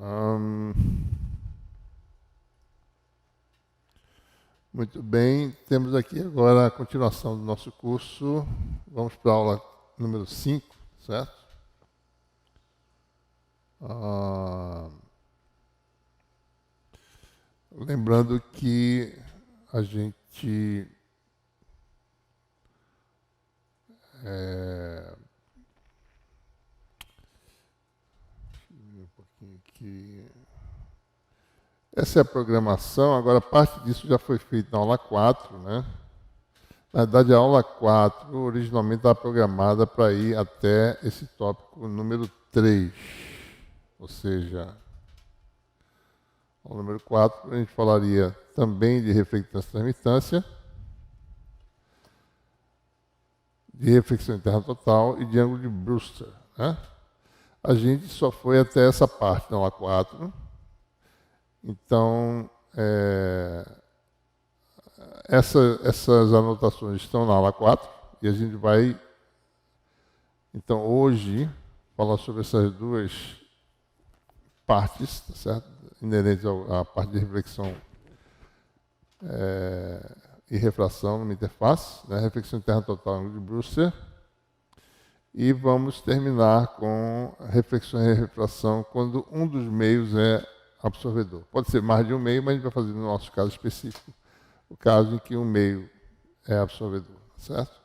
Ahn, Muito bem, temos aqui agora a continuação do nosso curso. Vamos para a aula número 5, certo? Lembrando que a gente um pouquinho aqui. Essa é a programação, agora parte disso já foi feita na aula 4, né? Na verdade, a aula 4 originalmente estava programada para ir até esse tópico número 3. Ou seja, o número 4 a gente falaria também de reflectância e transmitância, de reflexão interna total e de ângulo de Brewster, né? A gente só foi até essa parte na aula 4. Então, essas anotações estão na aula 4 e a gente vai, então, hoje, falar sobre essas duas partes, tá certo? Inerentes à parte de reflexão e refração numa interface, né? Reflexão interna total ângulo de Brewster. E vamos terminar com reflexão e refração quando um dos meios é absorvedor. Pode ser mais de um meio, mas a gente vai fazer no nosso caso específico, o caso em que um meio é absorvedor, certo?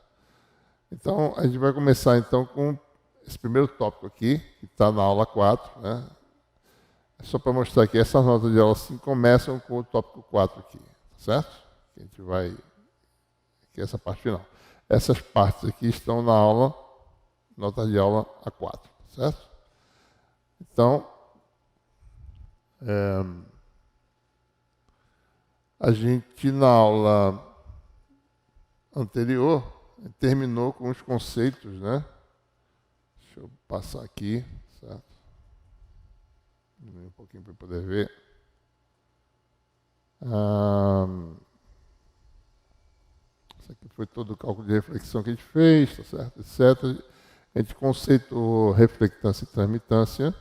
Então, a gente vai começar então com esse primeiro tópico aqui, que está na aula 4, né? É só para mostrar que essas notas de aula 5 começam com o tópico 4 aqui, certo? A gente vai, que é essa parte final. Essas partes aqui estão na aula, notas de aula A4, certo? Então, a gente na aula anterior terminou com os conceitos, né? Deixa eu passar aqui, certo? Um pouquinho para poder ver. Isso aqui foi todo o cálculo de reflexão que a gente fez, tá certo? Etc. A gente conceitou reflectância e transmitância.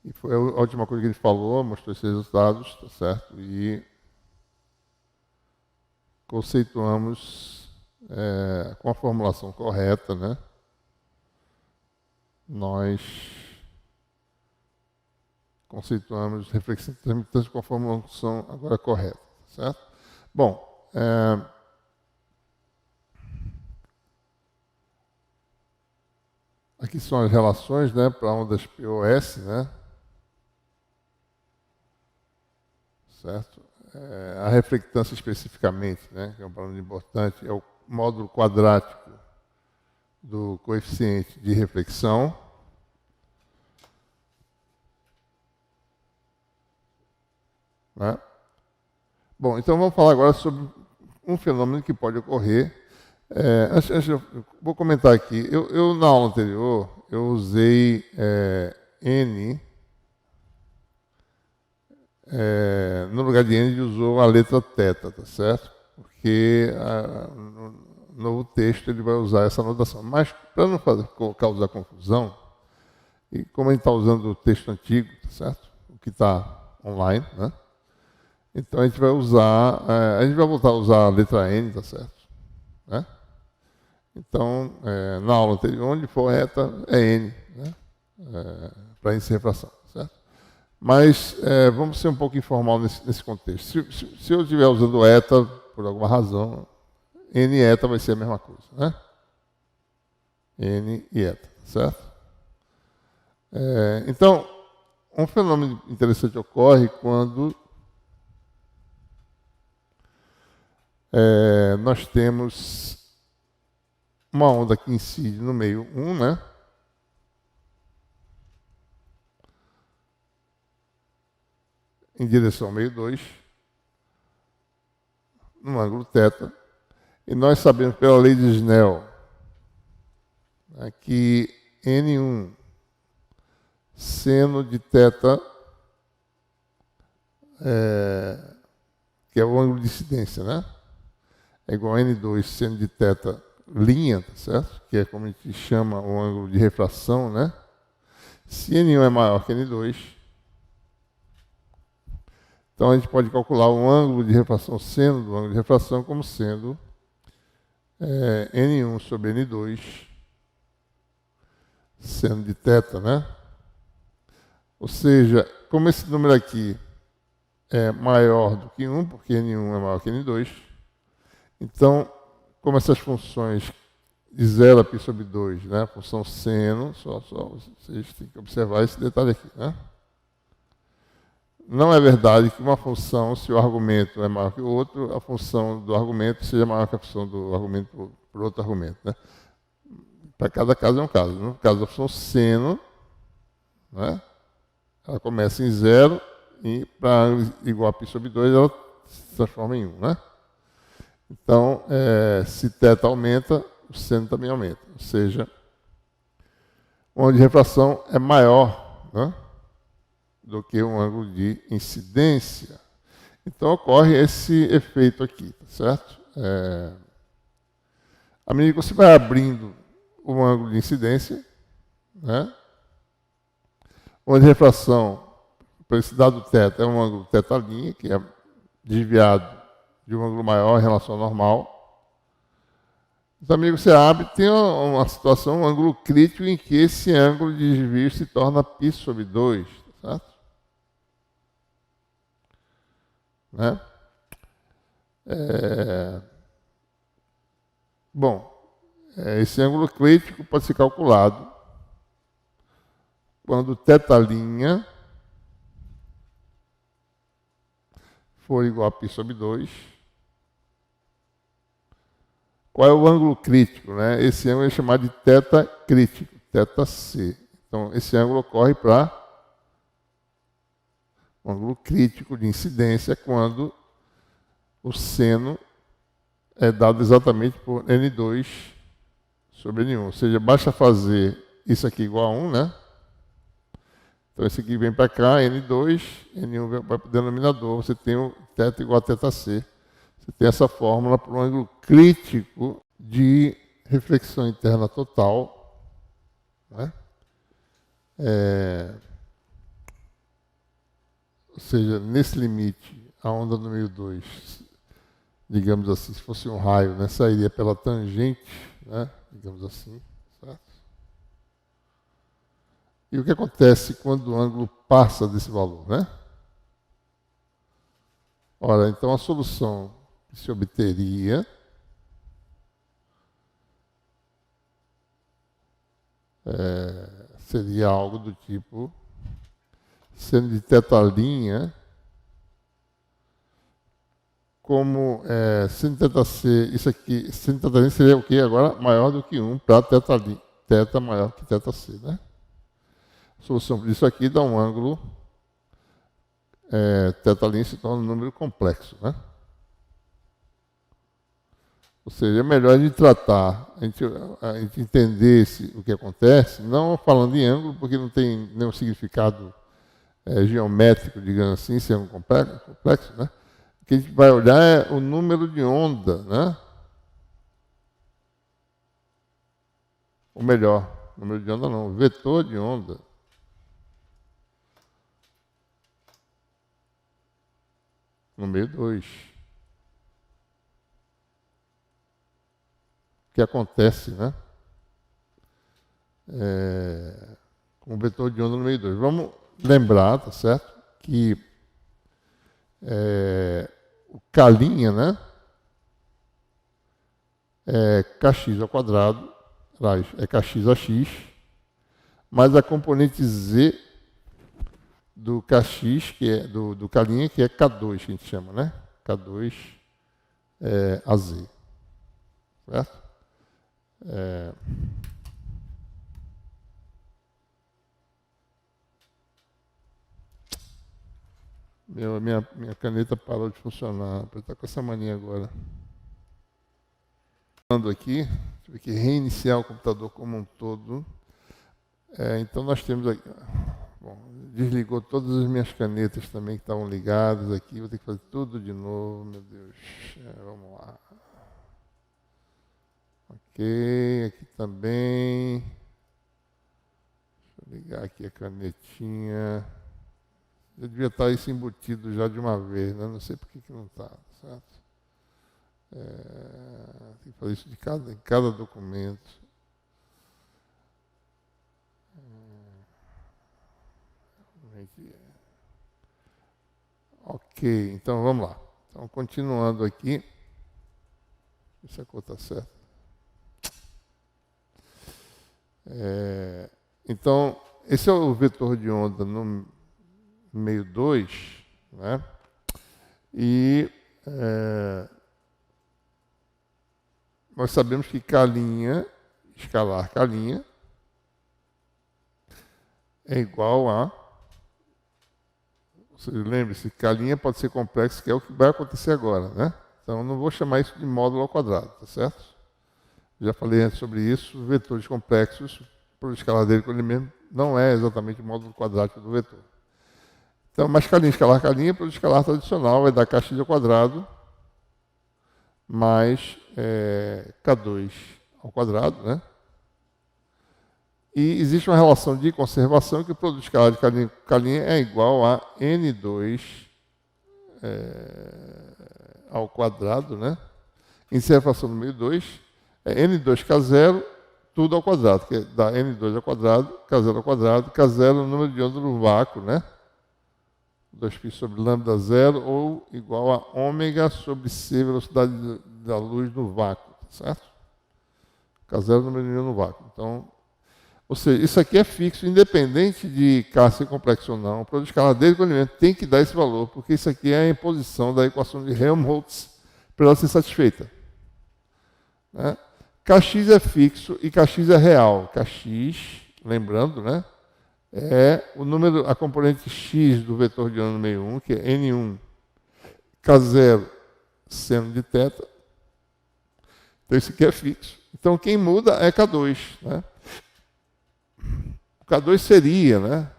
E foi a última coisa que ele falou, mostrou esses resultados, tá certo? E conceituamos com a formulação correta, né? Nós conceituamos reflexão e transmitância com a formulação agora correta, certo? Bom, aqui são as relações, né, para ondas POS, né? Certo? A reflectância especificamente, né, que é um parâmetro importante, é o módulo quadrático do coeficiente de reflexão. Né? Bom, então vamos falar agora sobre um fenômeno que pode ocorrer. Antes eu vou comentar aqui. Eu na aula anterior, eu usei N. No lugar de N, ele usou a letra θ, tá certo? Porque no novo texto ele vai usar essa notação. Mas, para não causar confusão, e como a gente está usando o texto antigo, tá certo? O que está online, né? Então a gente vai usar, a gente vai voltar a usar a letra N, tá certo? Né? Então, na aula anterior, onde for reta, é N, né? Para índice de refração, certo? Mas vamos ser um pouco informal nesse contexto. Se eu estiver usando eta, por alguma razão, N e eta vai ser a mesma coisa, né? N e eta, certo? Então, um fenômeno interessante ocorre quando nós temos uma onda que incide no meio 1, né? Em direção ao meio 2, no ângulo θ. E nós sabemos pela lei de Snell, né, que N1 seno de θ, que é o ângulo de incidência, né? É igual a N2 seno de θ linha, tá certo? Que é como a gente chama o ângulo de refração, né? Se N1 é maior que N2, então a gente pode calcular o ângulo de refração seno do ângulo de refração como sendo N1 sobre N2, seno de θ, né? Ou seja, como esse número aqui é maior do que 1, porque N1 é maior que N2, então, como essas funções de 0 a π sobre 2, né? A função seno, só vocês têm que observar esse detalhe aqui, né? Não é verdade que uma função, se o argumento é maior que o outro, a função do argumento seja maior que a função do argumento por outro argumento, né? Para cada caso é um caso. No caso da função seno, né? Ela começa em 0 e para igual a π sobre 2, ela se transforma em 1, né? Então, se θ aumenta, o seno também aumenta. Ou seja, o ângulo de refração é maior, né, do que um ângulo de incidência. Então, ocorre esse efeito aqui, tá certo? À medida que você vai abrindo o ângulo de incidência, né, o ângulo de refração, para esse dado θ, é um ângulo θ', que é desviado de um ângulo maior em relação ao normal. Então, amigo, você abre, tem uma situação, um ângulo crítico em que esse ângulo de desvio se torna π sobre 2, certo? Né? Bom, esse ângulo crítico pode ser calculado quando θ' for igual a π sobre 2. Qual é o ângulo crítico, né? Esse ângulo é chamado de θ crítico, θc. Então, esse ângulo ocorre para o ângulo crítico de incidência quando o seno é dado exatamente por N2 sobre N1. Ou seja, basta fazer isso aqui igual a 1, né? Então, esse aqui vem para cá, N2, N1 vai para o denominador, você tem o θ igual a θc. Você tem essa fórmula para um ângulo crítico de reflexão interna total, né? Ou seja, nesse limite, a onda número 2, digamos assim, se fosse um raio, né, sairia pela tangente, né, digamos assim, certo? E o que acontece quando o ângulo passa desse valor, né? Ora, então a solução que se obteria seria algo do tipo seno de θ', como seno de θc, isso aqui, seno de θ' seria o quê? Agora maior do que 1 para θ maior que θc, né? A solução disso aqui dá um ângulo, θ' se torna um número complexo, né? Ou seja, é melhor a gente tratar, a gente entender o que acontece, não falando em ângulo, porque não tem nenhum significado geométrico, digamos assim, se é um complexo, né? O que a gente vai olhar é o número de onda, né? Ou melhor, número de onda não, vetor de onda. Número 2. Que acontece, né? Com o vetor de onda número 2. Vamos lembrar, tá certo? Que o K', né? É kx ao quadrado, é kx a x, mais a componente z do kx, que é do K', que é K2, que a gente chama, né? K2 a z. Certo? Minha caneta parou de funcionar. Eu estou com essa mania agora. Aqui, tive que reiniciar o computador como um todo. Então nós temos aqui. Bom, desligou todas as minhas canetas também que estavam ligadas aqui. Vou ter que fazer tudo de novo, meu Deus. Vamos lá. Ok. Ok, aqui também. Deixa eu ligar aqui a canetinha. Já devia estar isso embutido já de uma vez, né? Não sei por que não está, certo? Tem que fazer isso em cada documento. Ok, então vamos lá. Então, continuando aqui. Se a cor está certa. Então, esse é o vetor de onda no meio 2, né? E nós sabemos que K', escalar K', é igual a... Vocês lembrem-se, K' pode ser complexo, que é o que vai acontecer agora, né? Então, não vou chamar isso de módulo ao quadrado, tá certo? Já falei antes sobre isso, vetores complexos, para o escaladeiro com ele mesmo, não é exatamente o módulo quadrático do vetor. Então, mais K', escalar K', para o escalar tradicional, vai dar Kx ao quadrado, mais K2 ao quadrado, né? E existe uma relação de conservação que o produto escalar de K' é igual a N2 ao quadrado, né? Inserção no meio 2 é N2K0, tudo ao quadrado, que dá N2 ao quadrado, K0 ao quadrado, K0 é o número de onda no vácuo, né? 2π sobre lambda 0, ou igual a ômega sobre C, velocidade da luz no vácuo, certo? K0 é o número de onda no vácuo. Então, ou seja, isso aqui é fixo, independente de K ser complexo ou não. O produto escaladeiro com elemento tem que dar esse valor, porque isso aqui é a imposição da equação de Helmholtz para ela ser satisfeita. Né? Kx é fixo e Kx é real. Kx, lembrando, né, é o número, a componente x do vetor de onda no meio 1, que é N1, K0 seno de θ. Então, isso aqui é fixo. Então, quem muda é K2. Né? O K2 seria, né,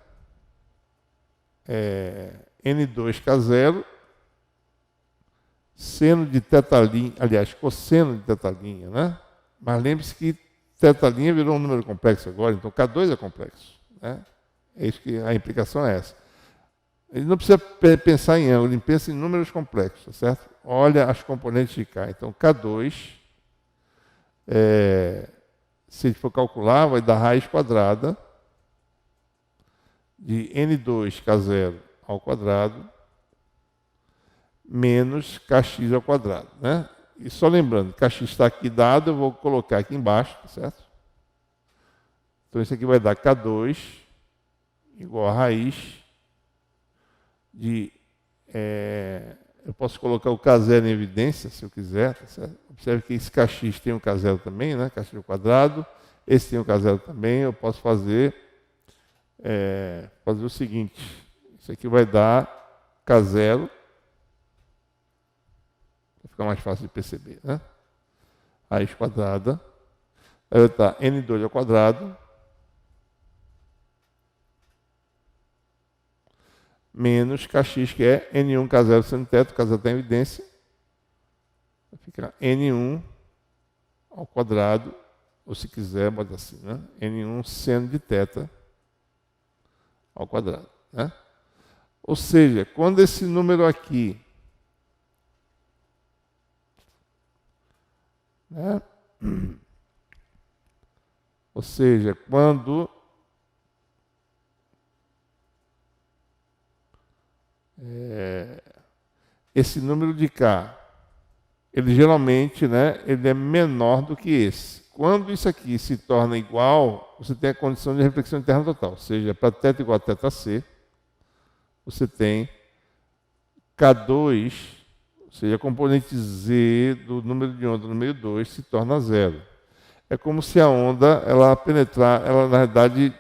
N2K0, seno de θ', aliás, cosseno de θ', né? Mas lembre-se que θ' virou um número complexo agora, então K2 é complexo. Né? É isso que a implicação é essa. Ele não precisa pensar em ângulo, ele pensa em números complexos, tá certo? Olha as componentes de K. Então, K2, se a gente for calcular, vai dar raiz quadrada de N2K0 ao quadrado menos Kx ao quadrado, né? E só lembrando, Kx está aqui dado, eu vou colocar aqui embaixo, certo? Então, isso aqui vai dar K2 igual a raiz de... eu posso colocar o K0 em evidência, se eu quiser, tá certo? Observe que esse Kx tem um K0 também, né? Kx ao quadrado. Esse tem um K0 também. Eu posso fazer o seguinte. Isso aqui vai dar K0. Vai ficar mais fácil de perceber, né? Raiz quadrada. Aí vai estar N2 ao quadrado menos Kx, que é N1 K0 seno θ, K0 está em evidência. Vai ficar N1 ao quadrado, ou se quiser, bota assim, né? N1 seno de θ ao quadrado. Né? Ou seja, quando esse número aqui, né? Ou seja, quando esse número de K, ele geralmente, né, ele é menor do que esse. Quando isso aqui se torna igual, você tem a condição de reflexão interna total. Ou seja, para θ igual a θc, você tem K2, ou seja, a componente Z do número de onda no meio 2 se torna zero. É como se a onda, ela penetrar, ela na verdade,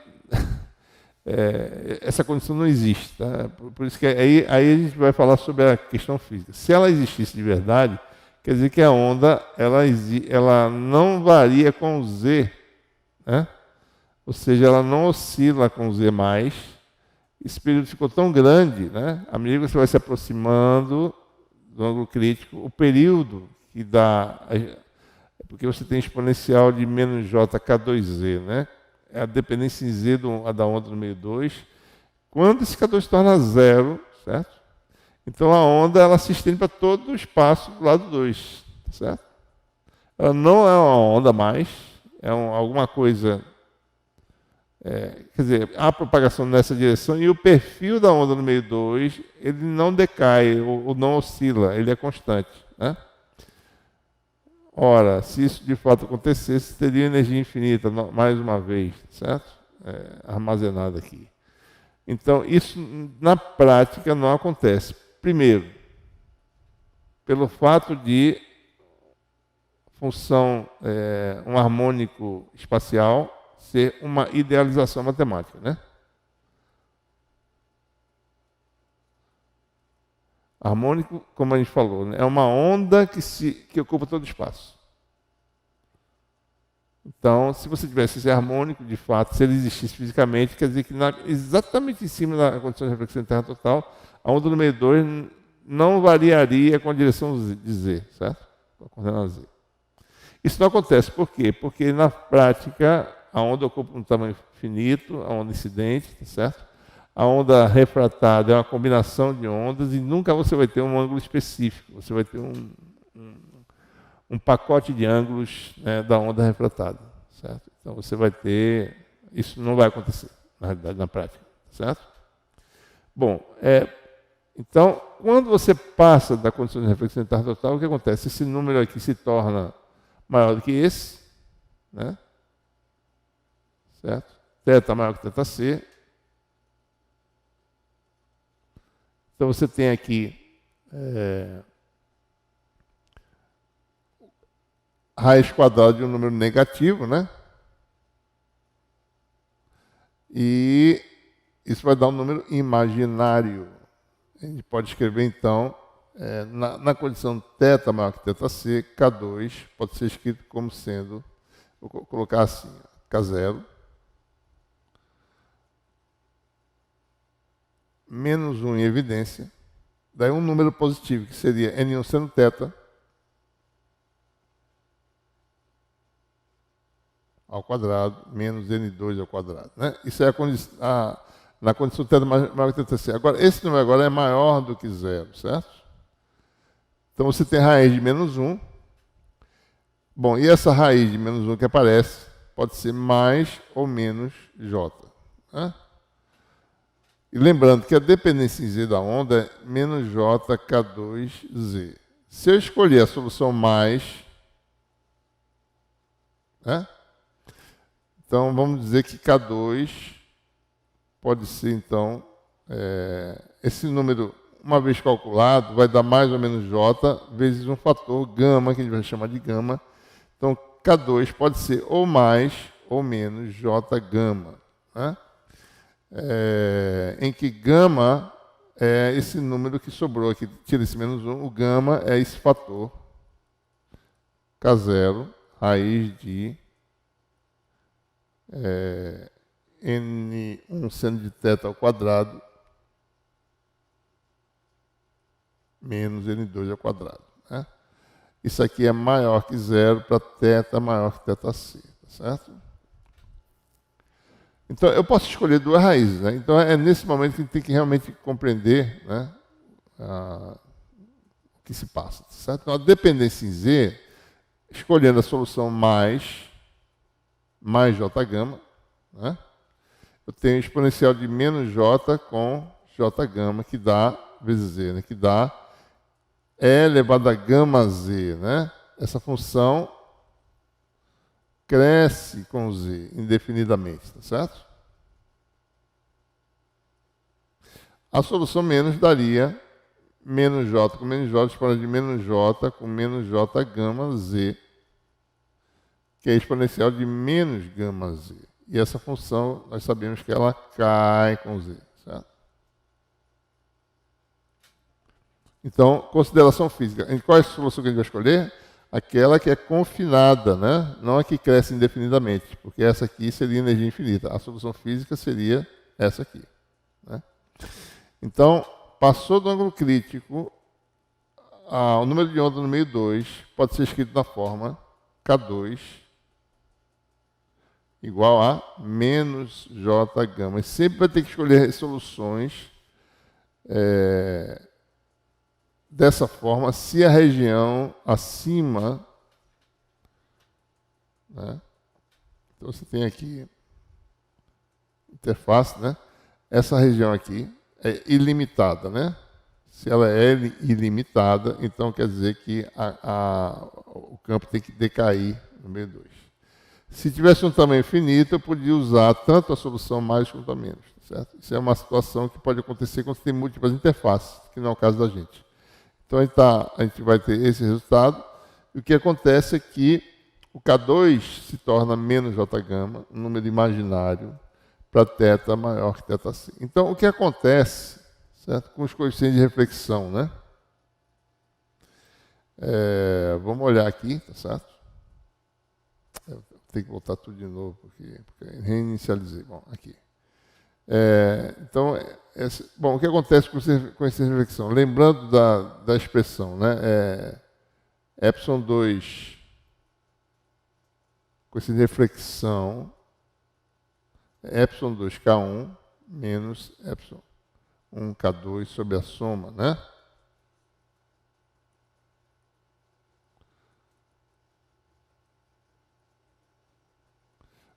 essa condição não existe. Tá? Por isso que aí a gente vai falar sobre a questão física. Se ela existisse de verdade, quer dizer que a onda ela não varia com o Z, né? Ou seja, ela não oscila com o Z+. Esse período ficou tão grande, né? À medida que você vai se aproximando do ângulo crítico, o período que dá... porque você tem exponencial de menos j K2z, né? É a dependência em z da onda no meio 2. Quando esse K2 se torna zero, certo? Então a onda ela se estende para todo o espaço do lado 2, certo? Ela não é uma onda mais, é alguma coisa... quer dizer, há propagação nessa direção e o perfil da onda no meio 2, ele não decai ou não oscila, ele é constante, né? Ora, se isso de fato acontecesse, teria energia infinita, mais uma vez, certo? Armazenada aqui. Então, isso na prática não acontece. Primeiro, pelo fato de função, um harmônico espacial ser uma idealização matemática, né? Harmônico, como a gente falou, né? É uma onda que ocupa todo o espaço. Então, se você tivesse esse harmônico, de fato, se ele existisse fisicamente, quer dizer que exatamente em cima da condição de reflexão interna total, a onda do meio 2 não variaria com a direção de Z, certo? Com a coordenada Z. Isso não acontece, por quê? Porque na prática a onda ocupa um tamanho finito, a onda incidente, certo? A onda refratada é uma combinação de ondas e nunca você vai ter um ângulo específico, você vai ter um pacote de ângulos, né, da onda refratada, certo? Então você vai ter, isso não vai acontecer, na realidade, na prática, certo? Bom, então, quando você passa da condição de reflexão interna total, o que acontece? Esse número aqui se torna maior do que esse, né? Certo? Θ maior que θc. Então você tem aqui raiz quadrada de um número negativo, né? E isso vai dar um número imaginário. A gente pode escrever, então, na condição θ maior que θc, K2 pode ser escrito como sendo, vou colocar assim, K0 menos 1 em evidência, daí um número positivo, que seria N1 seno θ ao quadrado menos N2 ao quadrado, né? Isso é na condição θ maior que θc. Agora, esse número agora é maior do que zero, certo? Então você tem raiz de menos 1. Bom, e essa raiz de menos 1 que aparece pode ser mais ou menos j, né? E lembrando que a dependência em z da onda é menos j K2z. Se eu escolher a solução mais, né? Então vamos dizer que K2 pode ser, então, esse número, uma vez calculado, vai dar mais ou menos j vezes um fator gama, que a gente vai chamar de gama. Então K2 pode ser ou mais ou menos j gama, né? Em que gama é esse número que sobrou aqui, tira esse menos 1, o gama é esse fator K0, raiz de N1 seno de θ ao quadrado menos N2 ao quadrado, né? Isso aqui é maior que zero para θ maior que θc, tá certo? Então, eu posso escolher duas raízes, né? Então, é nesse momento que a gente tem que realmente compreender, né, o que se passa, certo? Então, a dependência em Z, escolhendo a solução mais j gama, né, eu tenho exponencial de menos j com j gama, que dá, vezes z, né, que dá E elevado a gama z, né? Essa função cresce com z indefinidamente, tá certo? A solução menos daria menos j com menos j, exponencial de menos j com menos j gama z, que é exponencial de menos gama z. E essa função, nós sabemos que ela cai com z, certo? Então, consideração física. Qual é a solução que a gente vai escolher? Aquela que é confinada, né? Não a que cresce indefinidamente, porque essa aqui seria energia infinita. A solução física seria essa aqui, né? Então, passou do ângulo crítico, o número de onda no meio 2 pode ser escrito da forma K2 igual a menos J gama. E sempre vai ter que escolher soluções dessa forma, se a região acima, né? Então você tem aqui interface, né? Essa região aqui é ilimitada, né? Se ela é ilimitada, então quer dizer que o campo tem que decair no meio 2. Se tivesse um tamanho finito, eu podia usar tanto a solução mais quanto a menos, certo? Isso é uma situação que pode acontecer quando você tem múltiplas interfaces, que não é o caso da gente. Então a gente vai ter esse resultado, e o que acontece é que o K2 se torna menos J gama, um número imaginário, para θ maior que θc. Então, o que acontece, certo, com os coeficientes de reflexão, né? Vamos olhar aqui, tá certo? Eu tenho que voltar tudo de novo, porque reinicializei. Bom, aqui. Então, o que acontece com essa reflexão? Lembrando da expressão, né? ε2, coeficiente de reflexão, ε2 K1 menos ε1 K2 sobre a soma, né?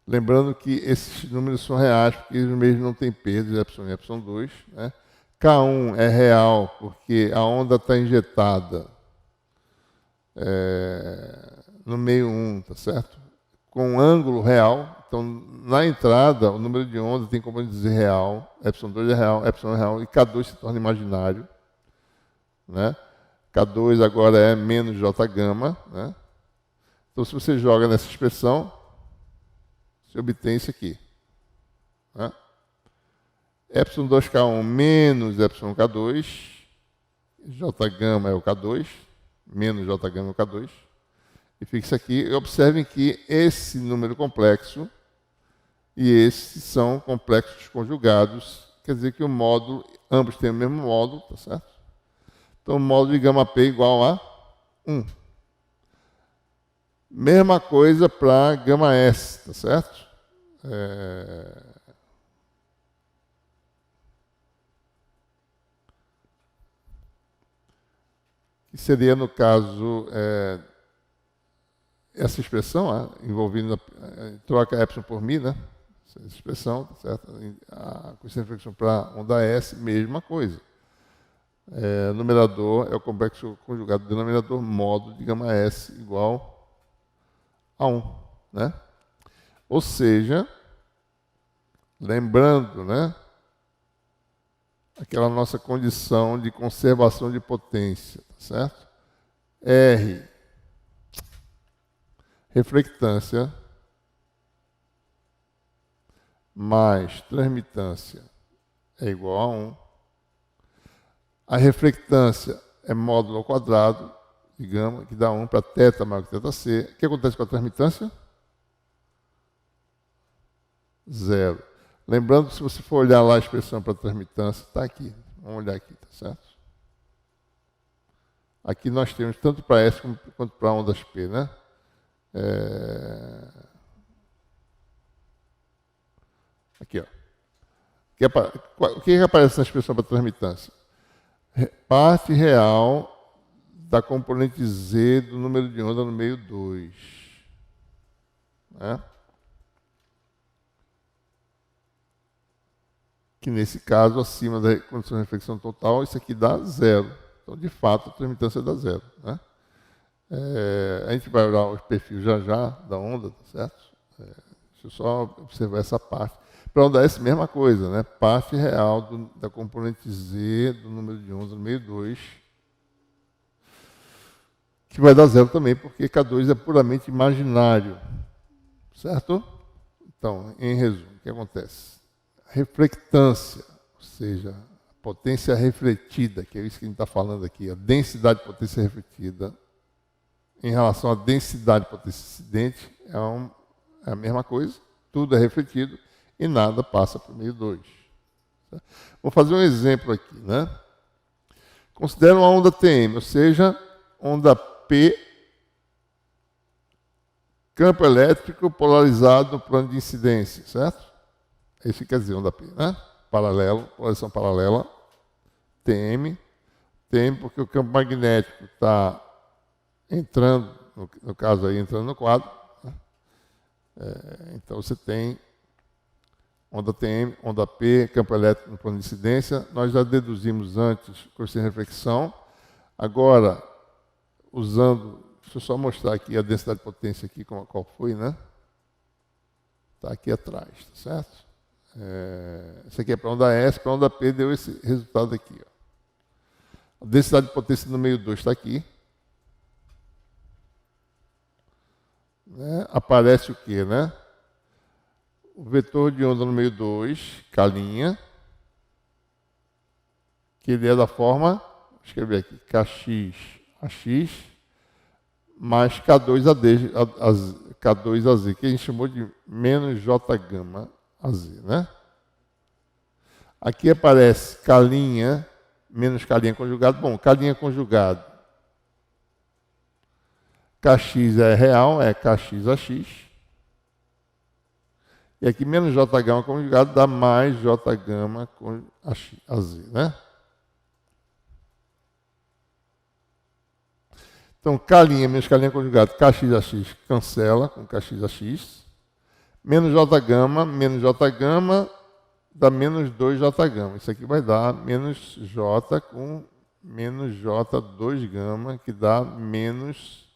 Lembrando que esses números são reais, porque eles mesmos não têm perdas, ε1 e ε2. Né? K1 é real, porque a onda está injetada no meio 1, tá certo? Com um ângulo real. Então, na entrada, o número de onda tem como dizer real, ε2 é real, ε é real, e K2 se torna imaginário. Né? K2 agora é menos J gama. Né? Então, se você joga nessa expressão, você obtém isso aqui. Né? ε2K1 menos ε1K2, J gama é o K2, menos J gama é o K2, e fica isso aqui. E observem que esse número complexo e esse são complexos conjugados, quer dizer que o módulo, ambos têm o mesmo módulo, tá certo? Então, o módulo de gama P igual a 1. Mesma coisa para gama S, tá certo? Que seria, no caso, essa expressão, envolvendo troca epsilon por mi, né? Essa expressão, tá certo? A coeficiente de reflexão para onda S, mesma coisa. Numerador é o complexo conjugado do denominador, módulo de gama S igual a 1. Né? Ou seja, lembrando, né, aquela nossa condição de conservação de potência, tá certo? R, reflectância, mais transmitância é igual a 1. A reflectância é módulo ao quadrado de gama, que dá 1 para θ maior que θc. O que acontece com a transmitância? 0. Lembrando que se você for olhar lá a expressão para transmitância, está aqui. Vamos olhar aqui, tá certo? Aqui nós temos tanto para S quanto para ondas P, né? Aqui, ó. O que aparece na expressão para transmitância? Parte real da componente Z do número de onda no meio 2. Né? Que nesse caso, acima da condição de reflexão total, isso aqui dá 0. Então, de fato, a transmitância dá 0. Né? A gente vai olhar o perfil já da onda, tá certo? Deixa eu só observar essa parte. Para onda S, mesma coisa, né? Parte real da componente Z do número de ondas no meio 2, que vai dar 0 também, porque K2 é puramente imaginário. Certo? Então, em resumo, o que acontece? Reflectância, ou seja, a potência refletida, que é isso que a gente está falando aqui, a densidade de potência refletida, em relação à densidade de potência incidente, é a mesma coisa, tudo é refletido e nada passa para o meio 2. Vou fazer um exemplo aqui. Né? Considera uma onda TM, ou seja, onda P campo elétrico polarizado no plano de incidência, certo? Isso quer dizer onda P, né? Paralelo, polarização paralela, TM, porque o campo magnético está entrando, no caso aí, entrando no quadro. Né? Então você tem onda TM, onda P, campo elétrico no plano de incidência. Nós já deduzimos antes com sem reflexão. Agora, usando, deixa eu só mostrar aqui a densidade de potência aqui, qual foi, né? Está aqui atrás, tá certo? Isso aqui é para onda S, para onda P deu esse resultado aqui. Ó. A densidade de potência no meio 2 está aqui. Né? Aparece o quê, né? O vetor de onda no meio 2, K', que ele é da forma, vou escrever aqui, Kx AX mais K2AD, K2AZ, que a gente chamou de menos J gama AZ, né? Aqui aparece K' menos K' conjugado. Bom, K' conjugado, Kx é real, é Kx AX. E aqui menos J gama conjugado dá mais J gama com AZ, né? Então, K' menos K' conjugado, Kx AX cancela com Kx AX. Menos J gama dá menos 2J gama. Isso aqui vai dar menos J com menos J 2 gama, que dá menos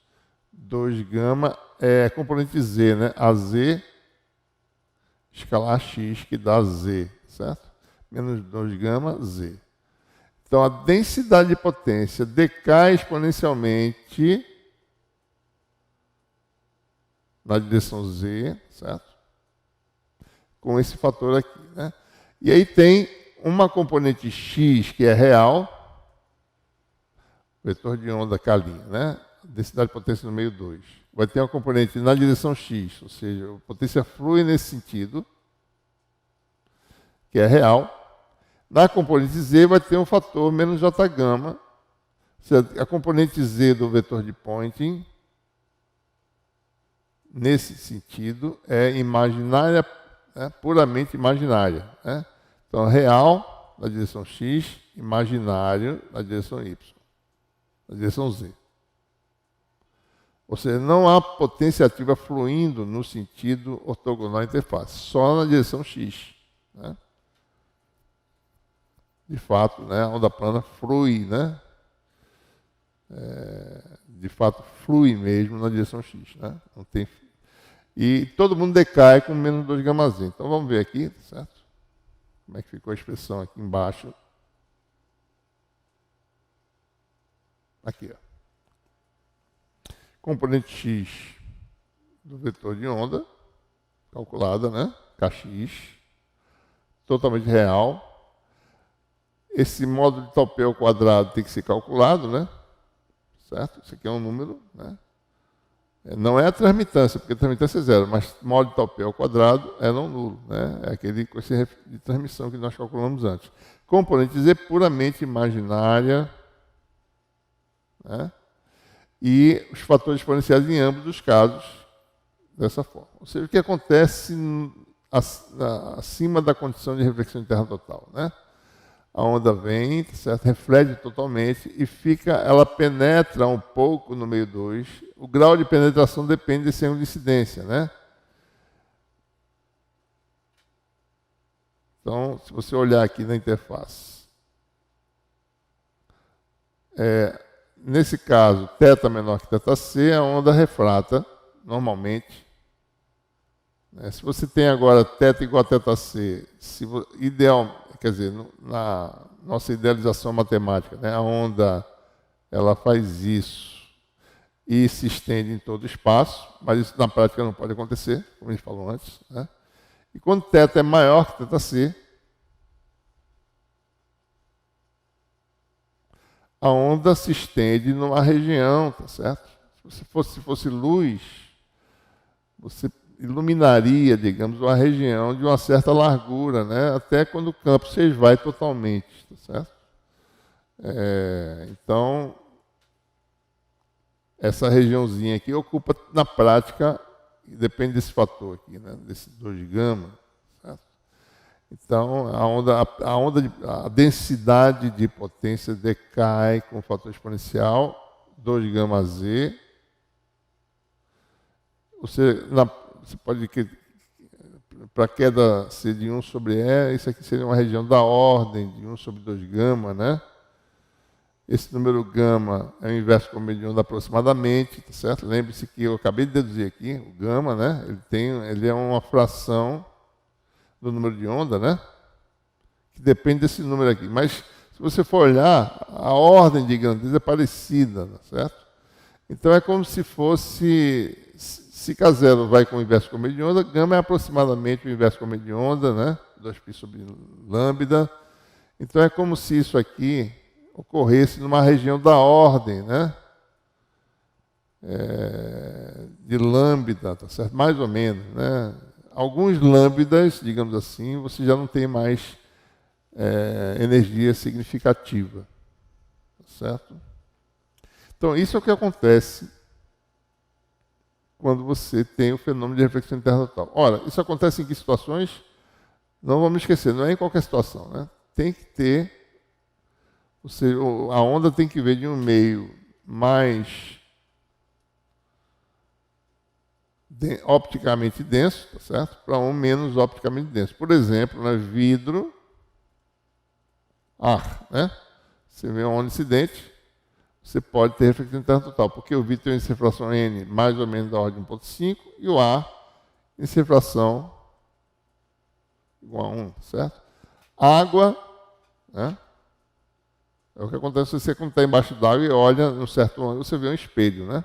2 gama, componente Z, né? AZ escalar X, que dá Z, certo? Menos 2 gama, Z. Então, a densidade de potência decai exponencialmente na direção Z, certo? Com esse fator aqui, né? E aí tem uma componente X que é real, vetor de onda K', né? Densidade de potência no meio 2. Vai ter uma componente na direção X, ou seja, a potência flui nesse sentido, que é real. Na componente Z vai ter um fator menos J gama. A componente Z do vetor de Poynting, nesse sentido, é imaginária, puramente imaginária. Né? Então, real na direção X, imaginário na direção Y, na direção Z. Ou seja, não há potência ativa fluindo no sentido ortogonal à interface, só na direção X. Né? De fato, né, a onda plana flui, né? De fato, flui mesmo na direção X. Né? Não tem... E todo mundo decai com menos 2 gama Z. Então vamos ver aqui, certo? Como é que ficou a expressão aqui embaixo. Aqui, ó. Componente X do vetor de onda, calculada, né? Kx, totalmente real. Esse módulo de tal P ao quadrado tem que ser calculado, né? Certo? Isso aqui é um número, né? Não é a transmitância, porque a transmitância é zero, mas módulo de tal P ao quadrado é não nulo, né? É aquele coeficiente de transmissão que nós calculamos antes. Componente Z puramente imaginária, né? E os fatores exponenciais em ambos os casos dessa forma. Ou seja, o que acontece acima da condição de reflexão interna total, né? A onda vem, certo? Reflete totalmente e ela penetra um pouco no meio 2. O grau de penetração depende desse ângulo de incidência, né? Então, se você olhar aqui na interface, nesse caso, θ menor que θc, a onda refrata normalmente. Se você tem agora θ igual a θc, quer dizer, na nossa idealização matemática, né, a onda ela faz isso e se estende em todo o espaço, mas isso na prática não pode acontecer, como a gente falou antes. Né? E quando θ é maior que θc, a onda se estende numa região, tá certo? Se fosse luz, você iluminaria, digamos, uma região de uma certa largura, né? Até quando o campo se esvai totalmente, tá certo? Então, essa regiãozinha aqui ocupa, na prática, depende desse fator aqui, né? Desse 2 gama. Certo? Então, a densidade de potência decai com o fator exponencial 2 gama Z. Você pode para a queda ser de 1 sobre E, isso aqui seria uma região da ordem de 1 sobre 2 gama, né? Esse número gama é o inverso comum de onda aproximadamente, tá certo? Lembre-se que eu acabei de deduzir aqui, o gama, né? Ele é uma fração do número de onda, né? Que depende desse número aqui. Mas, se você for olhar, a ordem de grandeza é parecida, tá certo? Então, é como se fosse... Se K0 vai com o inverso comum de onda, gama é aproximadamente o inverso comum de onda, né? 2π sobre lambda. Então, é como se isso aqui ocorresse numa região da ordem, né? De lambda, tá certo? Mais ou menos, né? Alguns lambdas, digamos assim, você já não tem mais energia significativa, tá certo? Então, isso é o que acontece quando você tem o fenômeno de reflexão interna total. Ora, isso acontece em que situações? Não vamos esquecer, não é em qualquer situação, né? Tem que ter, ou seja, a onda tem que vir de um meio mais opticamente denso, tá certo? Para um menos opticamente denso. Por exemplo, né, vidro, ar, né? Você vê uma onda incidente, você pode ter reflexão interna total, porque o vidro tem uma encefração N mais ou menos da ordem de 1,5 e o ar, encefração igual a 1, certo? Água, né? É o que acontece se você, quando está embaixo d'água e olha num certo ângulo, você vê um espelho, né?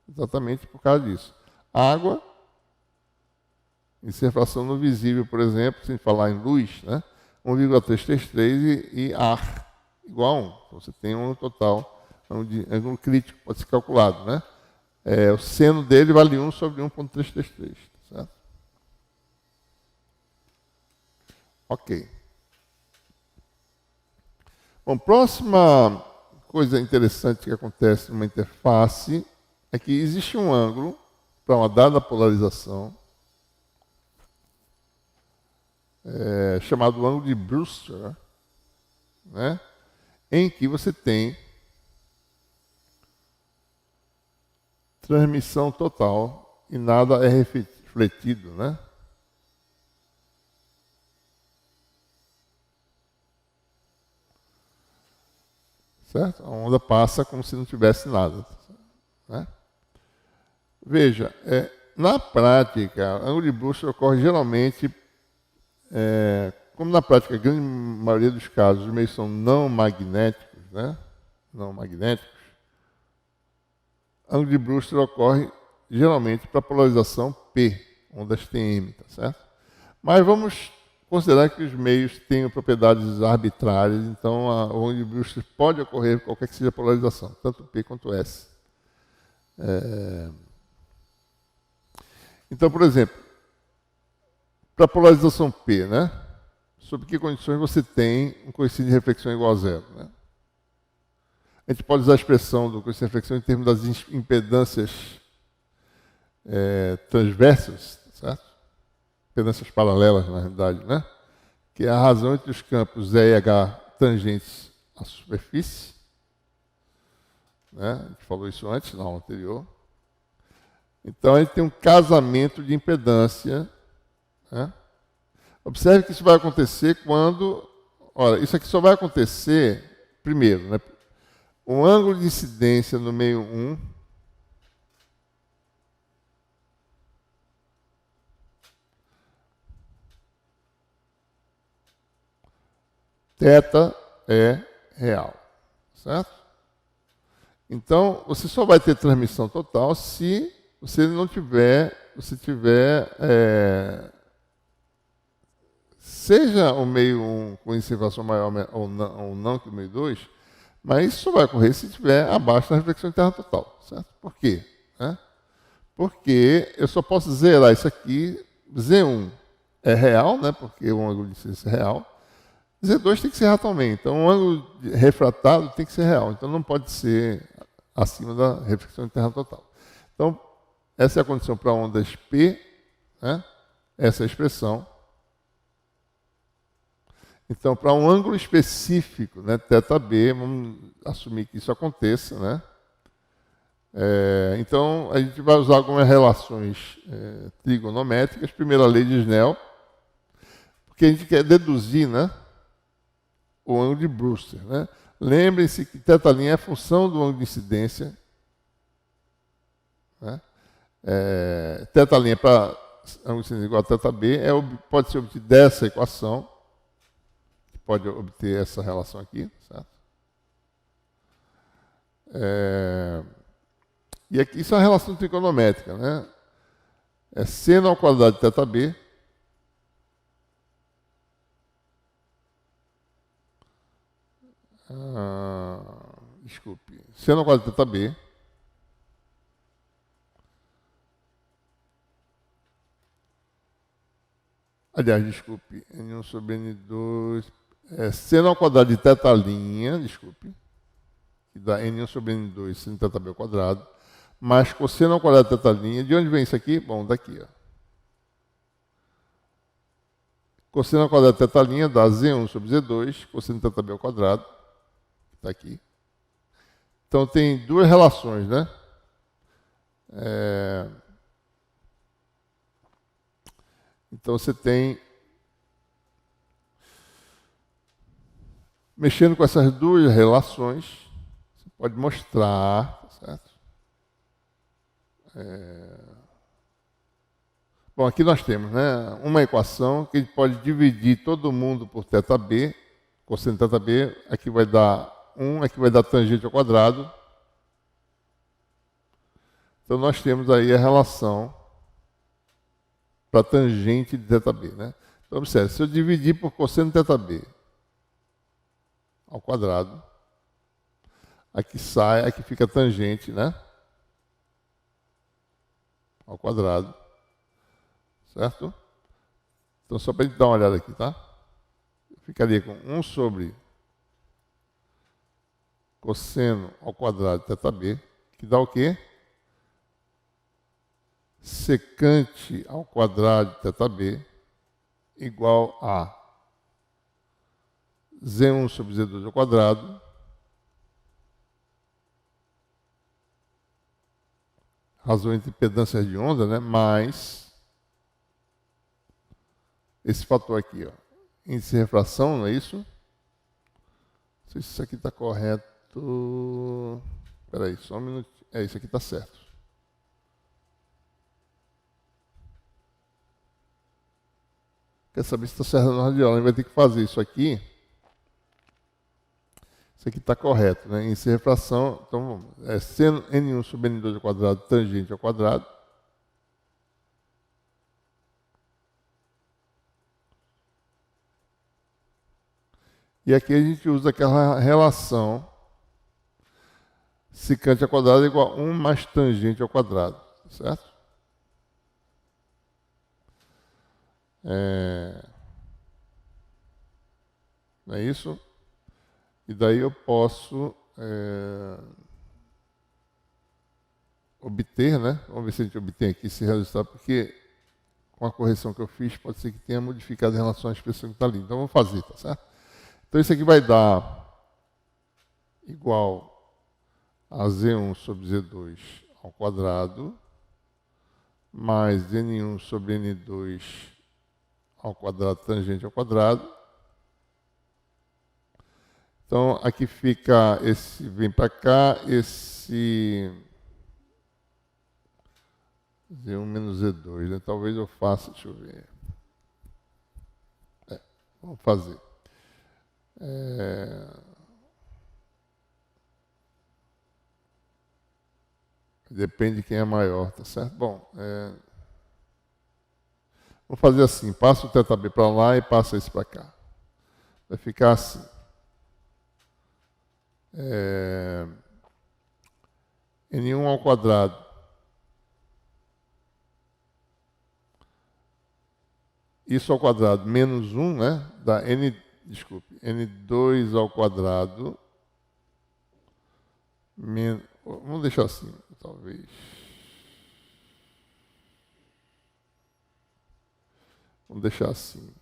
Exatamente por causa disso. Água, encefração no visível, por exemplo, sem falar em luz, né? 1,333 e ar igual a 1. Então, você tem um total, ângulo crítico, pode ser calculado, né? O seno dele vale 1 sobre 1,333, tá certo? Ok. Bom, próxima coisa interessante que acontece numa interface é que existe um ângulo para uma dada polarização chamado ângulo de Brewster, né? Em que você tem transmissão total e nada é refletido, né? Certo? A onda passa como se não tivesse nada, né? Veja, na prática, o ângulo de Brewster ocorre geralmente, como na prática, a grande maioria dos casos, os meios são não magnéticos, né? Não magnéticos. O ângulo de Brewster ocorre geralmente para polarização P, ondas TM, tá certo? Mas vamos considerar que os meios tenham propriedades arbitrárias, então o ângulo de Brewster pode ocorrer qualquer que seja a polarização, tanto P quanto S. Então, por exemplo, para a polarização P, né? Sob que condições você tem um coeficiente de reflexão igual a 0, né? A gente pode usar a expressão do coeficiente de reflexão em termos das impedâncias transversas, certo? Impedâncias paralelas, na realidade, né? Que é a razão entre os campos E e H tangentes à superfície, né? A gente falou isso antes, na aula anterior. Então, a gente tem um casamento de impedância, né? Observe que isso vai acontecer quando... Olha, isso aqui só vai acontecer, primeiro, né? O ângulo de incidência no meio 1 θ é real, certo? Então, você só vai ter transmissão total se você não tiver, seja o meio 1 com encefração maior ou não que o meio 2, mas isso só vai ocorrer se estiver abaixo da reflexão interna total, certo? Por quê? Porque eu só posso zerar isso aqui, Z1 é real, né? Porque o ângulo de incidência é real, Z2 tem que ser real também, então o ângulo refratado tem que ser real, então não pode ser acima da reflexão interna total. Então, Essa é a condição para ondas P, né? Essa é a expressão. Então, para um ângulo específico, né, θb, vamos assumir que isso aconteça, né? Então, a gente vai usar algumas relações trigonométricas. Primeira lei de Snell, porque a gente quer deduzir, né, o ângulo de Brewster, né? Lembrem-se que θ' é função do ângulo de incidência, né? Θ' para ângulo de incidência igual a θb pode ser obtido dessa equação, que pode obter essa relação aqui, certo? E aqui isso é uma relação trigonométrica, né? É seno ao quadrado de θb seno ao quadrado de θb aliás, desculpe, N1 sobre N2 seno ao quadrado de θ', desculpe, que dá N1 sobre N2 seno θb ao quadrado, mais cosseno ao quadrado de θ'. De onde vem isso aqui? Bom, daqui, ó. Cosseno ao quadrado de θ' dá Z1 sobre Z2, cosseno de θb ao quadrado, que está aqui. Então, tem duas relações, né? Então, você tem... Mexendo com essas duas relações, você pode mostrar, tá certo? Bom, aqui nós temos, né, uma equação que a gente pode dividir todo mundo por θb, cosseno de θb, aqui vai dar 1, aqui vai dar tangente ao quadrado. Então, nós temos aí a relação para tangente de θb, né? Então, observe, se eu dividir por cosseno de θb ao quadrado, aqui sai, aqui fica tangente, né? Ao quadrado, certo? Então, só para a gente dar uma olhada aqui, tá? Eu ficaria com 1 sobre cosseno ao quadrado de θb, que dá o quê? Secante ao quadrado de θb igual a Z1 sobre Z2 ao quadrado razão entre impedâncias de onda, né, mais esse fator aqui, ó, índice de refração, não é isso? Não sei se isso aqui está correto. Espera aí, só um minuto. Isso aqui está certo. Quer saber se está certo na hora de aula? A gente vai ter que fazer isso aqui. Isso aqui está correto, né? Índice de refração, então, seno N1 sobre N2 ao quadrado, tangente ao quadrado. E aqui a gente usa aquela relação secante ao quadrado é igual a 1 mais tangente ao quadrado, certo? Não é isso? E daí eu posso obter, né? Vamos ver se a gente obtém aqui esse resultado, porque com a correção que eu fiz, pode ser que tenha modificado em relação à expressão que está ali. Então, vamos fazer, tá certo? Então, isso aqui vai dar igual a Z1 sobre Z2 ao quadrado, mais N1 sobre N2 ao quadrado tangente ao quadrado. Então, aqui fica esse, vem para cá, esse Z1 menos Z2, né? Talvez eu faça, deixa eu ver. Vamos fazer. Depende de quem é maior, tá certo? Bom, vou fazer assim, passa o θb para lá e passa esse para cá. Vai ficar assim. N1 ao quadrado isso ao quadrado menos 1, né? Dá N2 ao quadrado. Vamos deixar assim, talvez. Vamos deixar assim.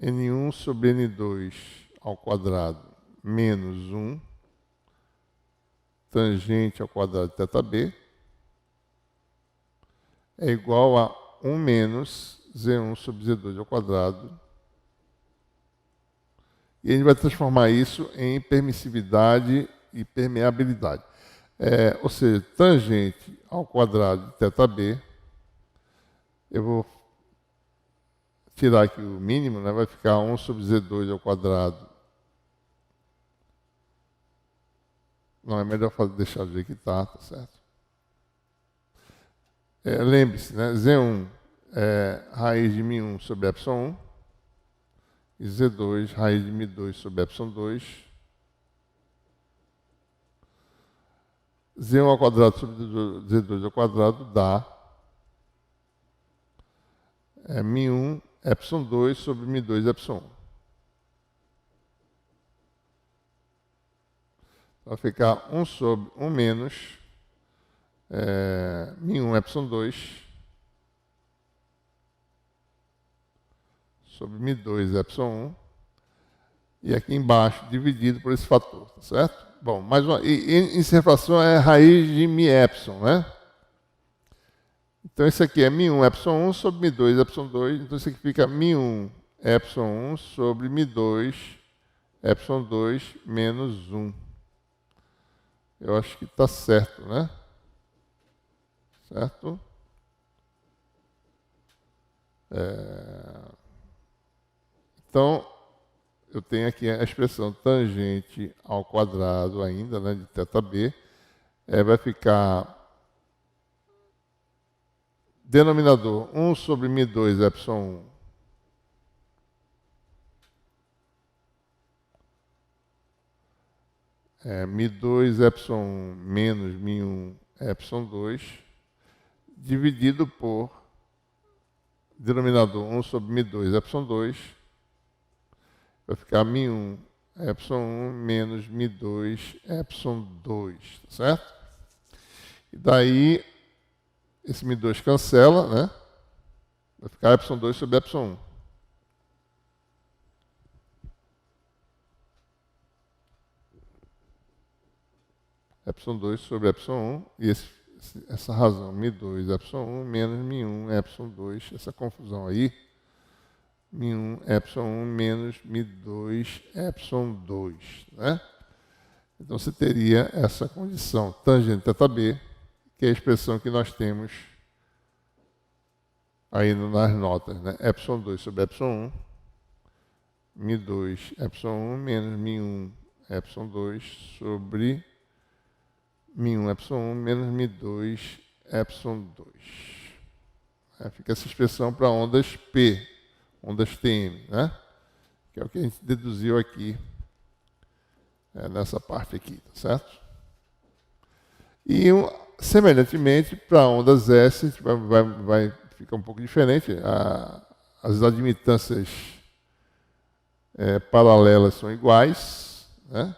N1 sobre N2 ao quadrado menos 1 tangente ao quadrado de θb é igual a 1 menos Z1 sobre Z2 ao quadrado. E a gente vai transformar isso em permissividade e permeabilidade. Ou seja, tangente ao quadrado de θb, eu vou tirar aqui o mínimo, né? Vai ficar 1 sobre Z2 ao quadrado. Não, é melhor deixar do jeito que está, tá certo? Lembre-se, né? Z1 é raiz de μ1 sobre ε1 e Z2 raiz de μ2 sobre ε2. Z1 ao quadrado sobre Z2 ao quadrado dá μ1 ε2 sobre μ2 ε1. Vai ficar 1 sobre 1 menos μ1 ε2 sobre μ2 ε1 e aqui embaixo dividido por esse fator, tá certo? Bom, mais uma, e essa fração é raiz de μ epsilon, né? Então isso aqui é μ1 ε1 sobre μ2 ε2, então isso aqui fica μ1 ε1 sobre μ2 ε2 menos 1. Eu acho que está certo, né? Certo? Então, eu tenho aqui a expressão tangente ao quadrado ainda, né, de θb, vai ficar denominador 1 sobre μ2 ε1 μ2 ε1 menos μ1 ε2 dividido por denominador 1 sobre μ2 ε2 vai ficar μ1 ε1 menos μ2 ε2, tá certo? E daí esse μ2 cancela, né? Vai ficar ε2 sobre ε1. ε2 sobre ε1 e essa razão, μ2 ε1 menos μ1 ε2, essa confusão aí, μ1 ε1 menos μ2 ε2, né? Então você teria essa condição tangente θb, que é a expressão que nós temos aí nas notas, né? ε2 sobre ε1, μ2 ε1 menos μ1 ε2 sobre μ1 ε1 menos μ2 ε2. Fica essa expressão para ondas P, ondas TM, né? Que é o que a gente deduziu aqui, nessa parte aqui, tá certo? E semelhantemente, para ondas S, a gente vai ficar um pouco diferente. As admitâncias paralelas são iguais, né?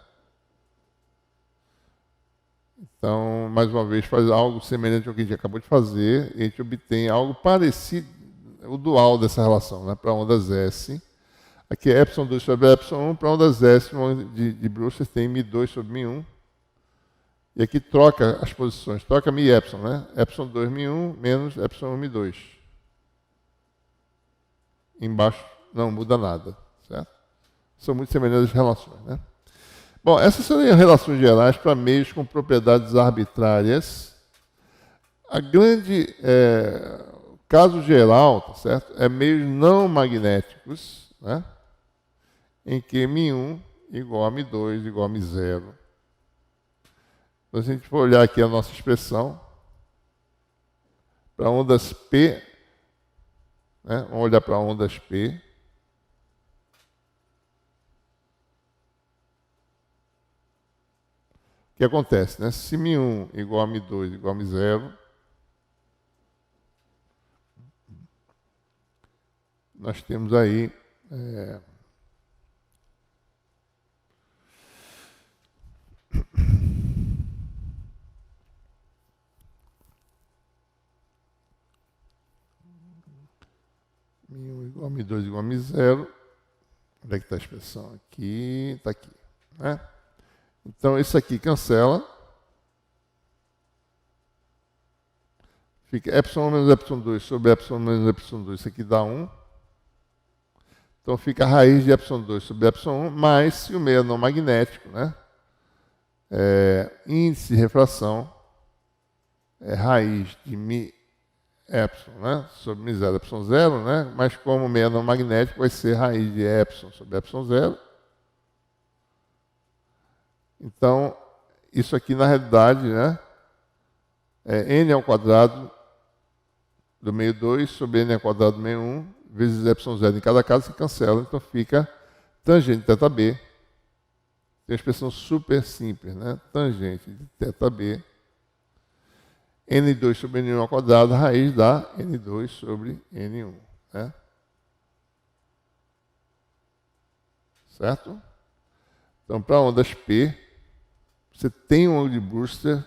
Então, mais uma vez, faz algo semelhante ao que a gente acabou de fazer, e a gente obtém algo parecido, o dual dessa relação, né, para ondas S. Aqui é ε2 sobre ε1, para ondas S de Brewster tem μ2 sobre μ1. E aqui troca as posições, troca μ e epsilon, né? ε2 μ1 menos ε1 μ2. Embaixo não muda nada, certo? São muito semelhantes as relações, né? Bom, essas seriam relações gerais para meios com propriedades arbitrárias. A grande caso geral, tá certo? É meios não magnéticos, né? Em que μ1 igual a μ2 igual a μ0. Então, se a gente for olhar aqui a nossa expressão, para ondas P, né? Vamos olhar para ondas P. O que acontece, né? Se μ1 igual a μ2 igual a μ0, nós temos aí igual a μ2 igual a μ0. Onde é que está a expressão? Aqui, está aqui. Né? Então, isso aqui cancela. Fica epsilon menos epsilon 2 sobre epsilon menos epsilon 2. Isso aqui dá 1. Então, fica a raiz de epsilon 2 sobre epsilon 1, mais se o meio é não magnético, né? Índice de refração é raiz de μ epsilon, né? Sobre μ0 epsilon 0, né? Mas como o meio é não magnético, vai ser raiz de epsilon sobre epsilon 0. Então, isso aqui na realidade, né? É n ao quadrado do meio 2 sobre n ao quadrado do meio 1 vezes epsilon 0 em cada caso, se cancela, então fica tangente de θb. Tem uma expressão super simples, né? Tangente de θb, n2 sobre n1 ao quadrado, raiz da n2 sobre n1. Né? Certo? Então, para ondas P, você tem um ângulo de Brewster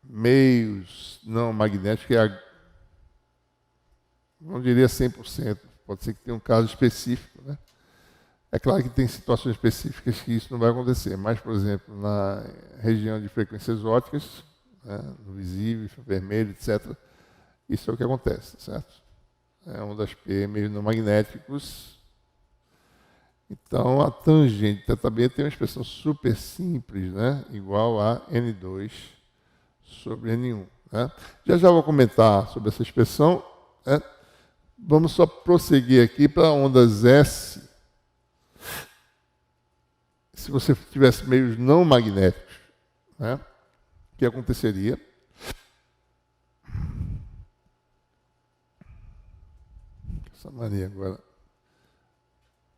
meios não magnéticos, não diria 100%, pode ser que tenha um caso específico, né? É claro que tem situações específicas que isso não vai acontecer, mas, por exemplo, na região de frequências ópticas, né, no visível, infravermelho, etc., isso é o que acontece, certo? Ondas P, meios não magnéticos. Então, a tangente de θb tem uma expressão super simples, né? Igual a n2 sobre n1. Né? Já vou comentar sobre essa expressão. Né? Vamos só prosseguir aqui para ondas S. Se você tivesse meios não magnéticos, né? O que aconteceria? Essa mania agora.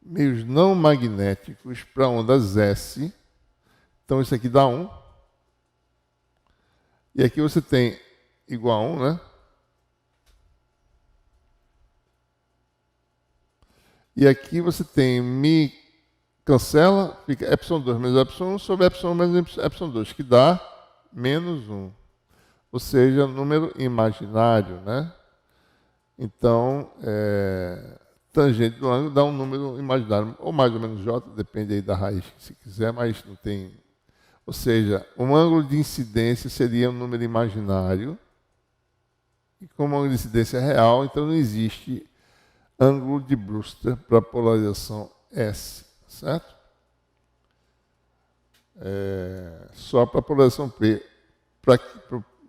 Meios não magnéticos para ondas S. Então, isso aqui dá 1. E aqui você tem igual a 1, né? E aqui você tem μ cancela, fica epsilon 2 menos epsilon 1 sobre epsilon menos epsilon 2, que dá menos 1. Ou seja, número imaginário, né? Então, tangente do ângulo dá um número imaginário, ou mais ou menos j, depende aí da raiz, se quiser, mas não tem... Ou seja, um ângulo de incidência seria um número imaginário, e como o ângulo de incidência é real, então não existe ângulo de Brewster para a polarização S, certo? Só para a polarização P,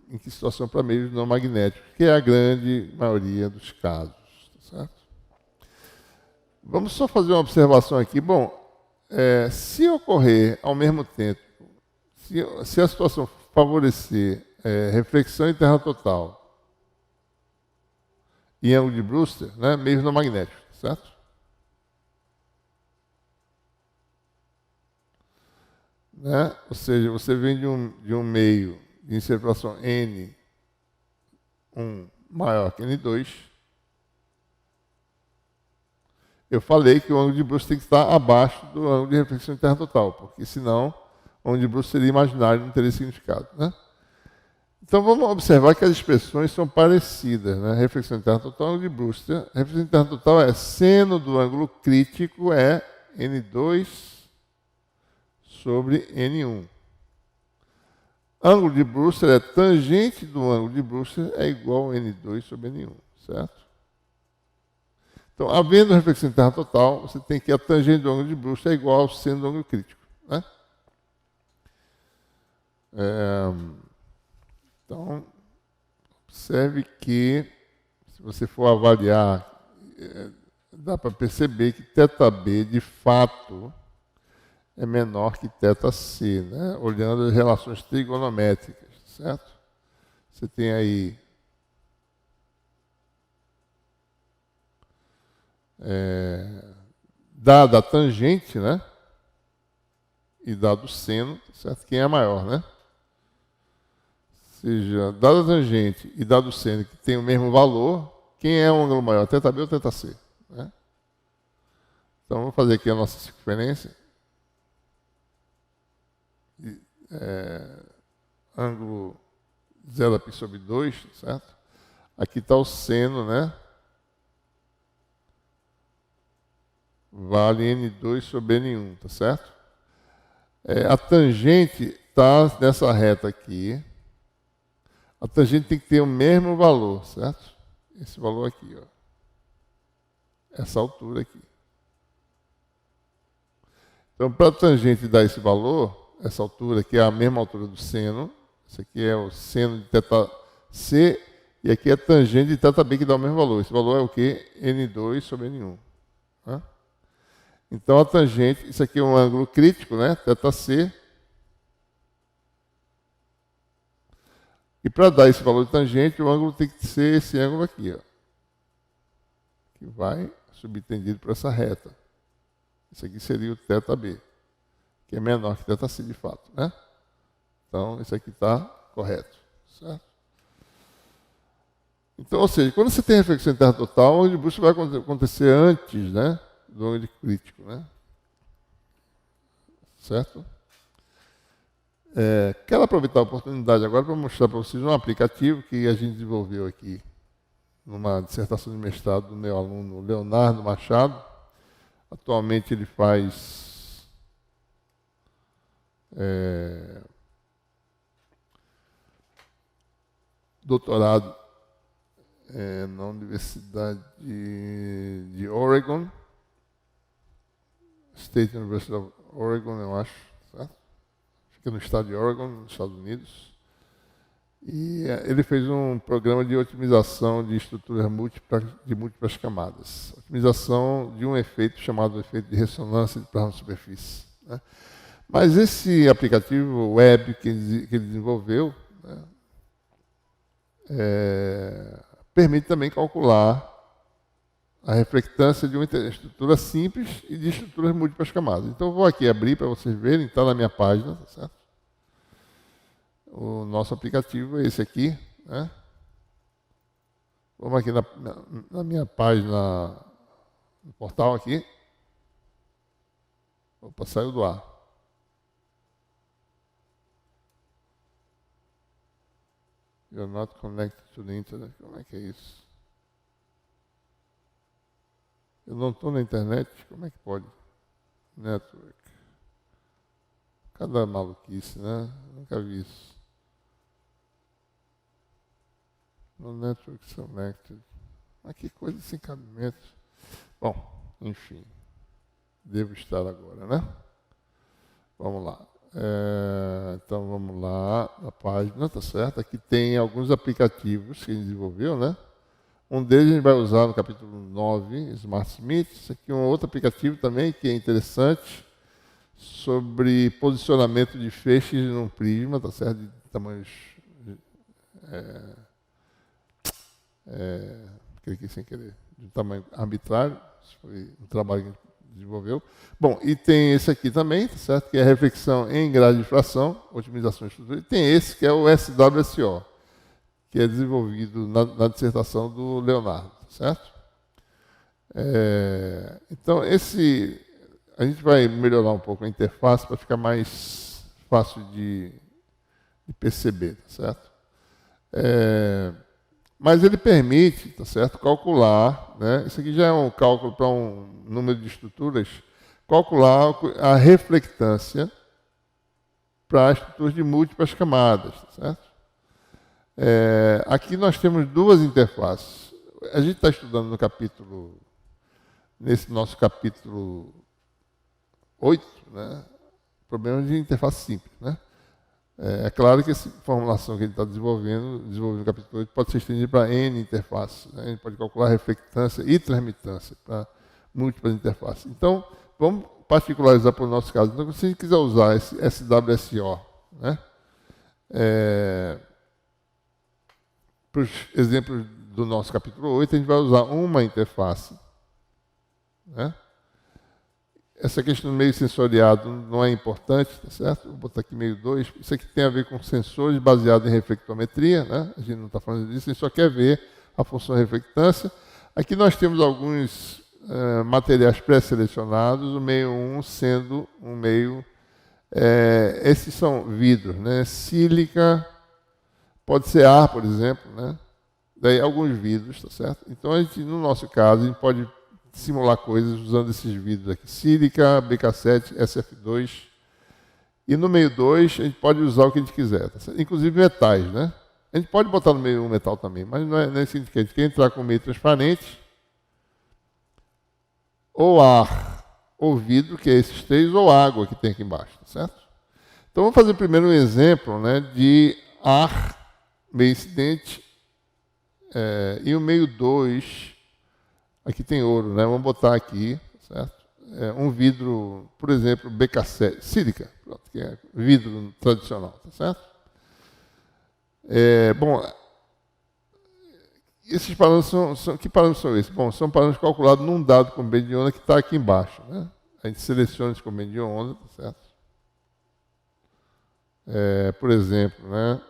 em que situação para meios não magnéticos, que é a grande maioria dos casos, certo? Vamos só fazer uma observação aqui. Bom, se ocorrer ao mesmo tempo, se a situação favorecer reflexão em terra total e ângulo de Brewster, né, meios não magnéticos, certo? Né? Ou seja, você vem de um meio de inserção N1 maior que N2. Eu falei que o ângulo de Brewster tem que estar abaixo do ângulo de reflexão em terra total, porque senão o ângulo de Brewster seria imaginário, não teria significado. Né? Então vamos observar que as expressões são parecidas. Né? Reflexão em terra total, ângulo de Brewster. Reflexão em terra total é seno do ângulo crítico é N2 sobre N1. Ângulo de Brewster é tangente do ângulo de Brewster é igual a N2 sobre N1, certo? Então, havendo reflexão em terra total, você tem que a tangente do ângulo de Brewster é igual ao seno do ângulo crítico. Né? Então, observe que, se você for avaliar, dá para perceber que θb, de fato, é menor que θc, né? Olhando as relações trigonométricas, certo? Você tem aí dada a tangente, né? E dado o seno, certo? Quem é maior, né? Ou seja, dada a tangente e dado o seno, que tem o mesmo valor, quem é o ângulo maior, θb ou θc? Né? Então, vamos fazer aqui a nossa circunferência. ângulo 0π/2, certo? Aqui está o seno, né? Vale N2/N1, tá certo? A tangente está nessa reta aqui. A tangente tem que ter o mesmo valor, certo? Esse valor aqui, ó. Essa altura aqui. Então, para a tangente dar esse valor, essa altura, que é a mesma altura do seno, esse aqui é o seno de θc, e aqui é a tangente de θb, que dá o mesmo valor. Esse valor é o quê? N2/N1. Tá? Então, a tangente, isso aqui é um ângulo crítico, né? θc. E para dar esse valor de tangente, o ângulo tem que ser esse ângulo aqui, ó, que vai subtendido por essa reta. Isso aqui seria o θb, que é menor que θc de fato, né? Então, isso aqui está correto, certo? Então, ou seja, quando você tem reflexão interna total, o ângulo de busca vai acontecer antes, né, do ângulo crítico, né? Certo? Quero aproveitar a oportunidade agora para mostrar para vocês um aplicativo que a gente desenvolveu aqui numa dissertação de mestrado do meu aluno Leonardo Machado. Atualmente ele faz doutorado na Universidade de Oregon, State University of Oregon, eu acho, certo? Fica no estado de Oregon, nos Estados Unidos. E ele fez um programa de otimização de estruturas de múltiplas camadas. Otimização de um efeito chamado efeito de ressonância de plano de superfície, né? Mas esse aplicativo web que ele desenvolveu, né, permite também calcular a reflectância de uma estrutura simples e de estruturas múltiplas camadas. Então, eu vou aqui abrir para vocês verem, está na minha página, tá certo? O nosso aplicativo é esse aqui, né? Vamos aqui na minha página, no portal aqui. Opa, saiu do ar. You're not connected to the internet. Como é que é isso? Eu não estou na internet, como é que pode? Network. Cada maluquice, né? Nunca vi isso. No network selected. Mas que coisa sem cabimento. Bom, enfim. Devo estar agora, né? Vamos lá. Então vamos lá na página, tá certo? Aqui tem alguns aplicativos que a gente desenvolveu, né? Um deles a gente vai usar no capítulo 9, SmartSmith. Isso aqui é um outro aplicativo também que é interessante, sobre posicionamento de feixes num prisma, tá certo? De tamanhos... cliquei sem querer, de tamanho arbitrário. Isso foi um trabalho que a gente desenvolveu. Bom, e tem esse aqui também, tá certo? Que é a reflexão em grau de difração, otimização de estrutura. E tem esse que é o SWSO, que é desenvolvido na dissertação do Leonardo, tá certo? Então, a gente vai melhorar um pouco a interface para ficar mais fácil de perceber, tá certo? Mas ele permite, tá certo, calcular, né? Isso aqui já é um cálculo para um número de estruturas, calcular a reflectância para estruturas de múltiplas camadas, tá certo? Aqui nós temos duas interfaces. A gente está estudando nesse nosso capítulo 8, né? Problema de interface simples, né? É claro que essa formulação que ele está desenvolvendo no capítulo 8 pode ser estendida para N interfaces, né? A gente pode calcular reflectância e transmitância para múltiplas interfaces. Então, vamos particularizar para o nosso caso. Então, se a gente quiser usar esse SWSO, né? Para os exemplos do nosso capítulo 8, a gente vai usar uma interface, né? Essa questão do meio sensoriado não é importante, tá certo? Vou botar aqui meio 2. Isso aqui tem a ver com sensores baseados em reflectometria, né? A gente não está falando disso, a gente só quer ver a função de reflectância. Aqui nós temos alguns materiais pré-selecionados, o meio 1 sendo um meio Esses são vidros, né? Sílica, pode ser ar, por exemplo, né? Daí alguns vidros, tá certo? Então, no nosso caso, a gente pode simular coisas usando esses vidros aqui. Sílica, BK7, SF2. E no meio 2, a gente pode usar o que a gente quiser, tá certo? Inclusive metais, né? A gente pode botar no meio um metal também, mas não é isso que a gente quer. A gente quer entrar com meio transparente, ou ar, ou vidro, que é esses três, ou água que tem aqui embaixo, tá certo? Então, vamos fazer primeiro um exemplo, né, de ar, meio incidente, e o meio 2, aqui tem ouro, né? Vamos botar aqui, certo? Um vidro, por exemplo, BK7, sílica, pronto, que é vidro tradicional, tá certo? Bom, esses parâmetros que parâmetros são esses? Bom, são parâmetros calculados num dado comprimento de onda que está aqui embaixo, né? A gente seleciona esse comprimento de onda, tá certo? Por exemplo, né?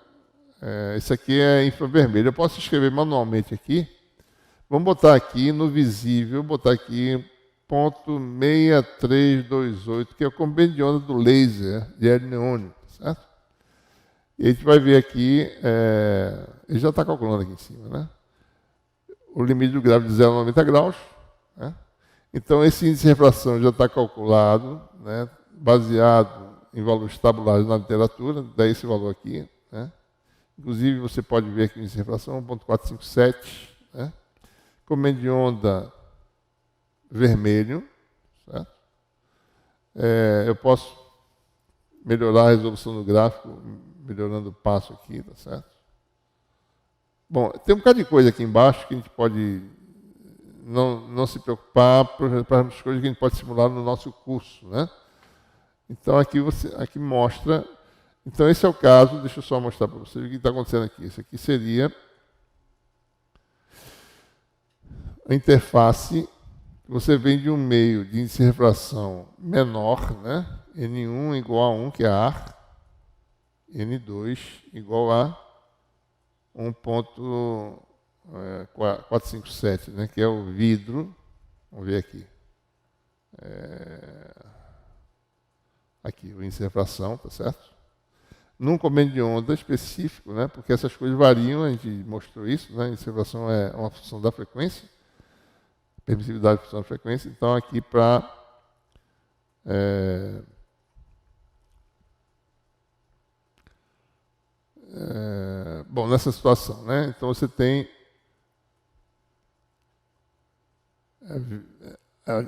Esse aqui é infravermelho. Eu posso escrever manualmente aqui. Vamos botar aqui no visível, botar aqui ponto 6328, que é o comprimento de onda do laser de hélio neônio, tá certo? E a gente vai ver aqui, ele já está calculando aqui em cima, né? O limite do gráfico de 0 a 90 graus, né? Então, esse índice de refração já está calculado, né? Baseado em valores tabulares na literatura, daí esse valor aqui, né? Inclusive, você pode ver aqui o índice de refração, 1.457, né? Comprimento de onda vermelho, certo? Eu posso melhorar a resolução do gráfico, melhorando o passo aqui, tá certo? Bom, tem um bocado de coisa aqui embaixo que a gente pode não se preocupar para as coisas que a gente pode simular no nosso curso, né? Então, aqui mostra... Então, esse é o caso, deixa eu só mostrar para vocês o que está acontecendo aqui. Isso aqui seria a interface. Você vem de um meio de índice de refração menor, né? N1 igual a 1, que é ar, N2 igual a 1.457, né? Que é o vidro. Vamos ver aqui. Aqui, o índice de refração, tá certo? Num comprimento de onda específico, né? Porque essas coisas variam, a gente mostrou isso, né? A índice de refração é uma função da frequência. Permissividade de função da frequência. Então, aqui para... bom, nessa situação, né? Então, você tem...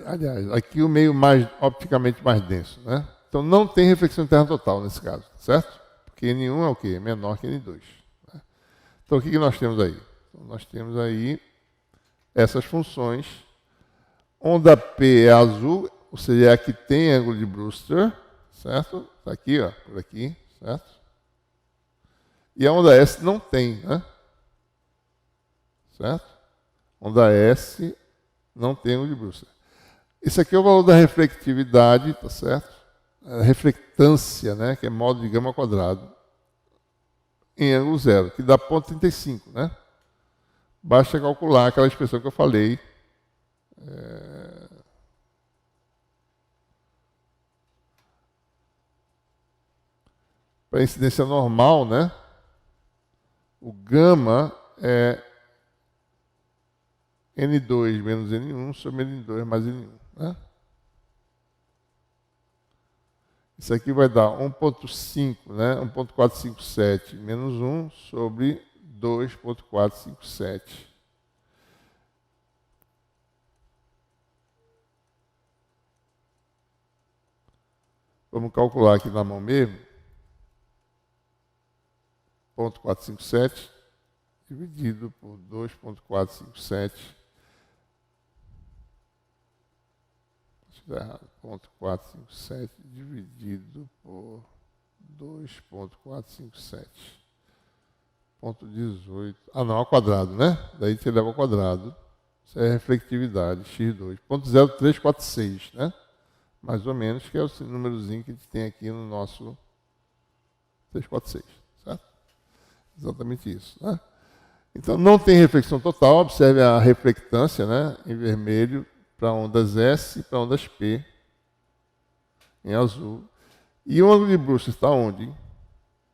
aliás, aqui o meio opticamente mais denso, né? Então, não tem reflexão interna total nesse caso, certo? Porque N1 é o quê? Menor que N2. Né? Então, o que nós temos aí? Então, nós temos aí essas funções. Onda P é azul, ou seja, é a que tem ângulo de Brewster, certo? Está aqui, ó, por aqui, certo? E a onda S não tem, né? Certo? Onda S não tem ângulo de Brewster. Esse aqui é o valor da reflectividade, tá certo? A reflectância, né, que é modo de gama quadrado, em ângulo zero, que dá 0,35, né? Basta calcular aquela expressão que eu falei. Para incidência normal, né? O gama é N2 menos N1 sobre N2 mais N1, né? Isso aqui vai dar 1.5, né? 1.457 menos 1 sobre 2.457. Vamos calcular aqui na mão mesmo. 0.457 dividido por 2.457. Está errado. 0.457 dividido por 2.457. 0.18. Ah, não, ao quadrado, né? Daí você leva ao quadrado. Isso é a reflectividade, x2. 0.0346, né? Mais ou menos, que é o númerozinho que a gente tem aqui no nosso 346, certo? Exatamente isso, né? Então, não tem reflexão total. Observe a reflectância, né? Em vermelho, para ondas S e para ondas P, em azul. E o ângulo de Brewster está onde?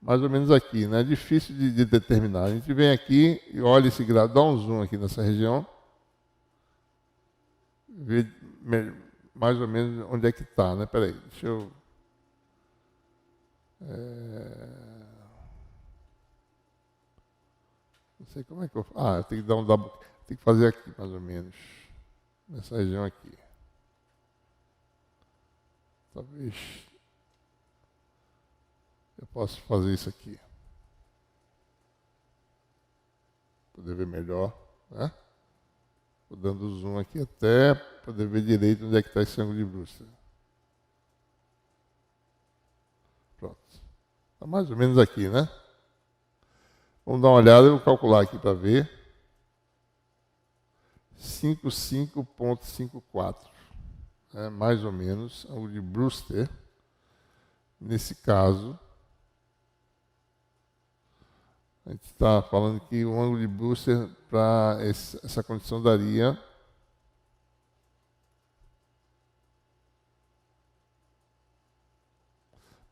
Mais ou menos aqui, né? É difícil de determinar. A gente vem aqui e olha esse gráfico, dá um zoom aqui nessa região, vê mais ou menos onde é que está, né? Peraí, deixa eu... Não sei como é que eu... eu tenho que dar um double... Tem que fazer aqui, mais ou menos. Nessa região aqui. Talvez eu possa fazer isso aqui. Poder ver melhor, né? Estou dando zoom aqui até poder ver direito onde é que está esse ângulo de Brewster. Pronto. Está mais ou menos aqui, né? Vamos dar uma olhada, eu vou calcular aqui para ver. 55,54. Mais ou menos, ângulo de Brewster. Nesse caso, a gente está falando que o ângulo de Brewster para essa condição daria...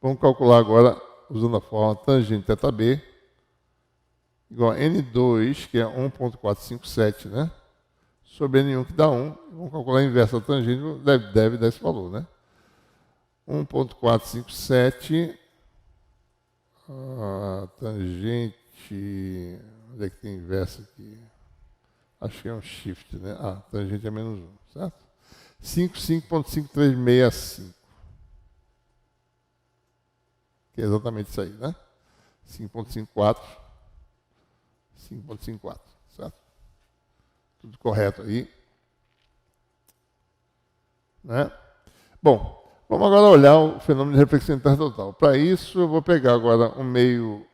Vamos calcular agora, usando a fórmula tangente θB, igual a N2, que é 1,457, né? Sobre N1, que dá 1. Vamos calcular a inversa da tangente, deve dar esse valor, né? 1,457, tangente, onde é que tem inversa aqui? Acho que é um shift, né? Tangente é menos 1, certo? 55,5365. Que é exatamente isso aí, né? 5,54, 5,54, certo? Tudo correto aí. Né? Bom, vamos agora olhar o fenômeno de reflexão intertotal. Para isso, eu vou pegar agora o meio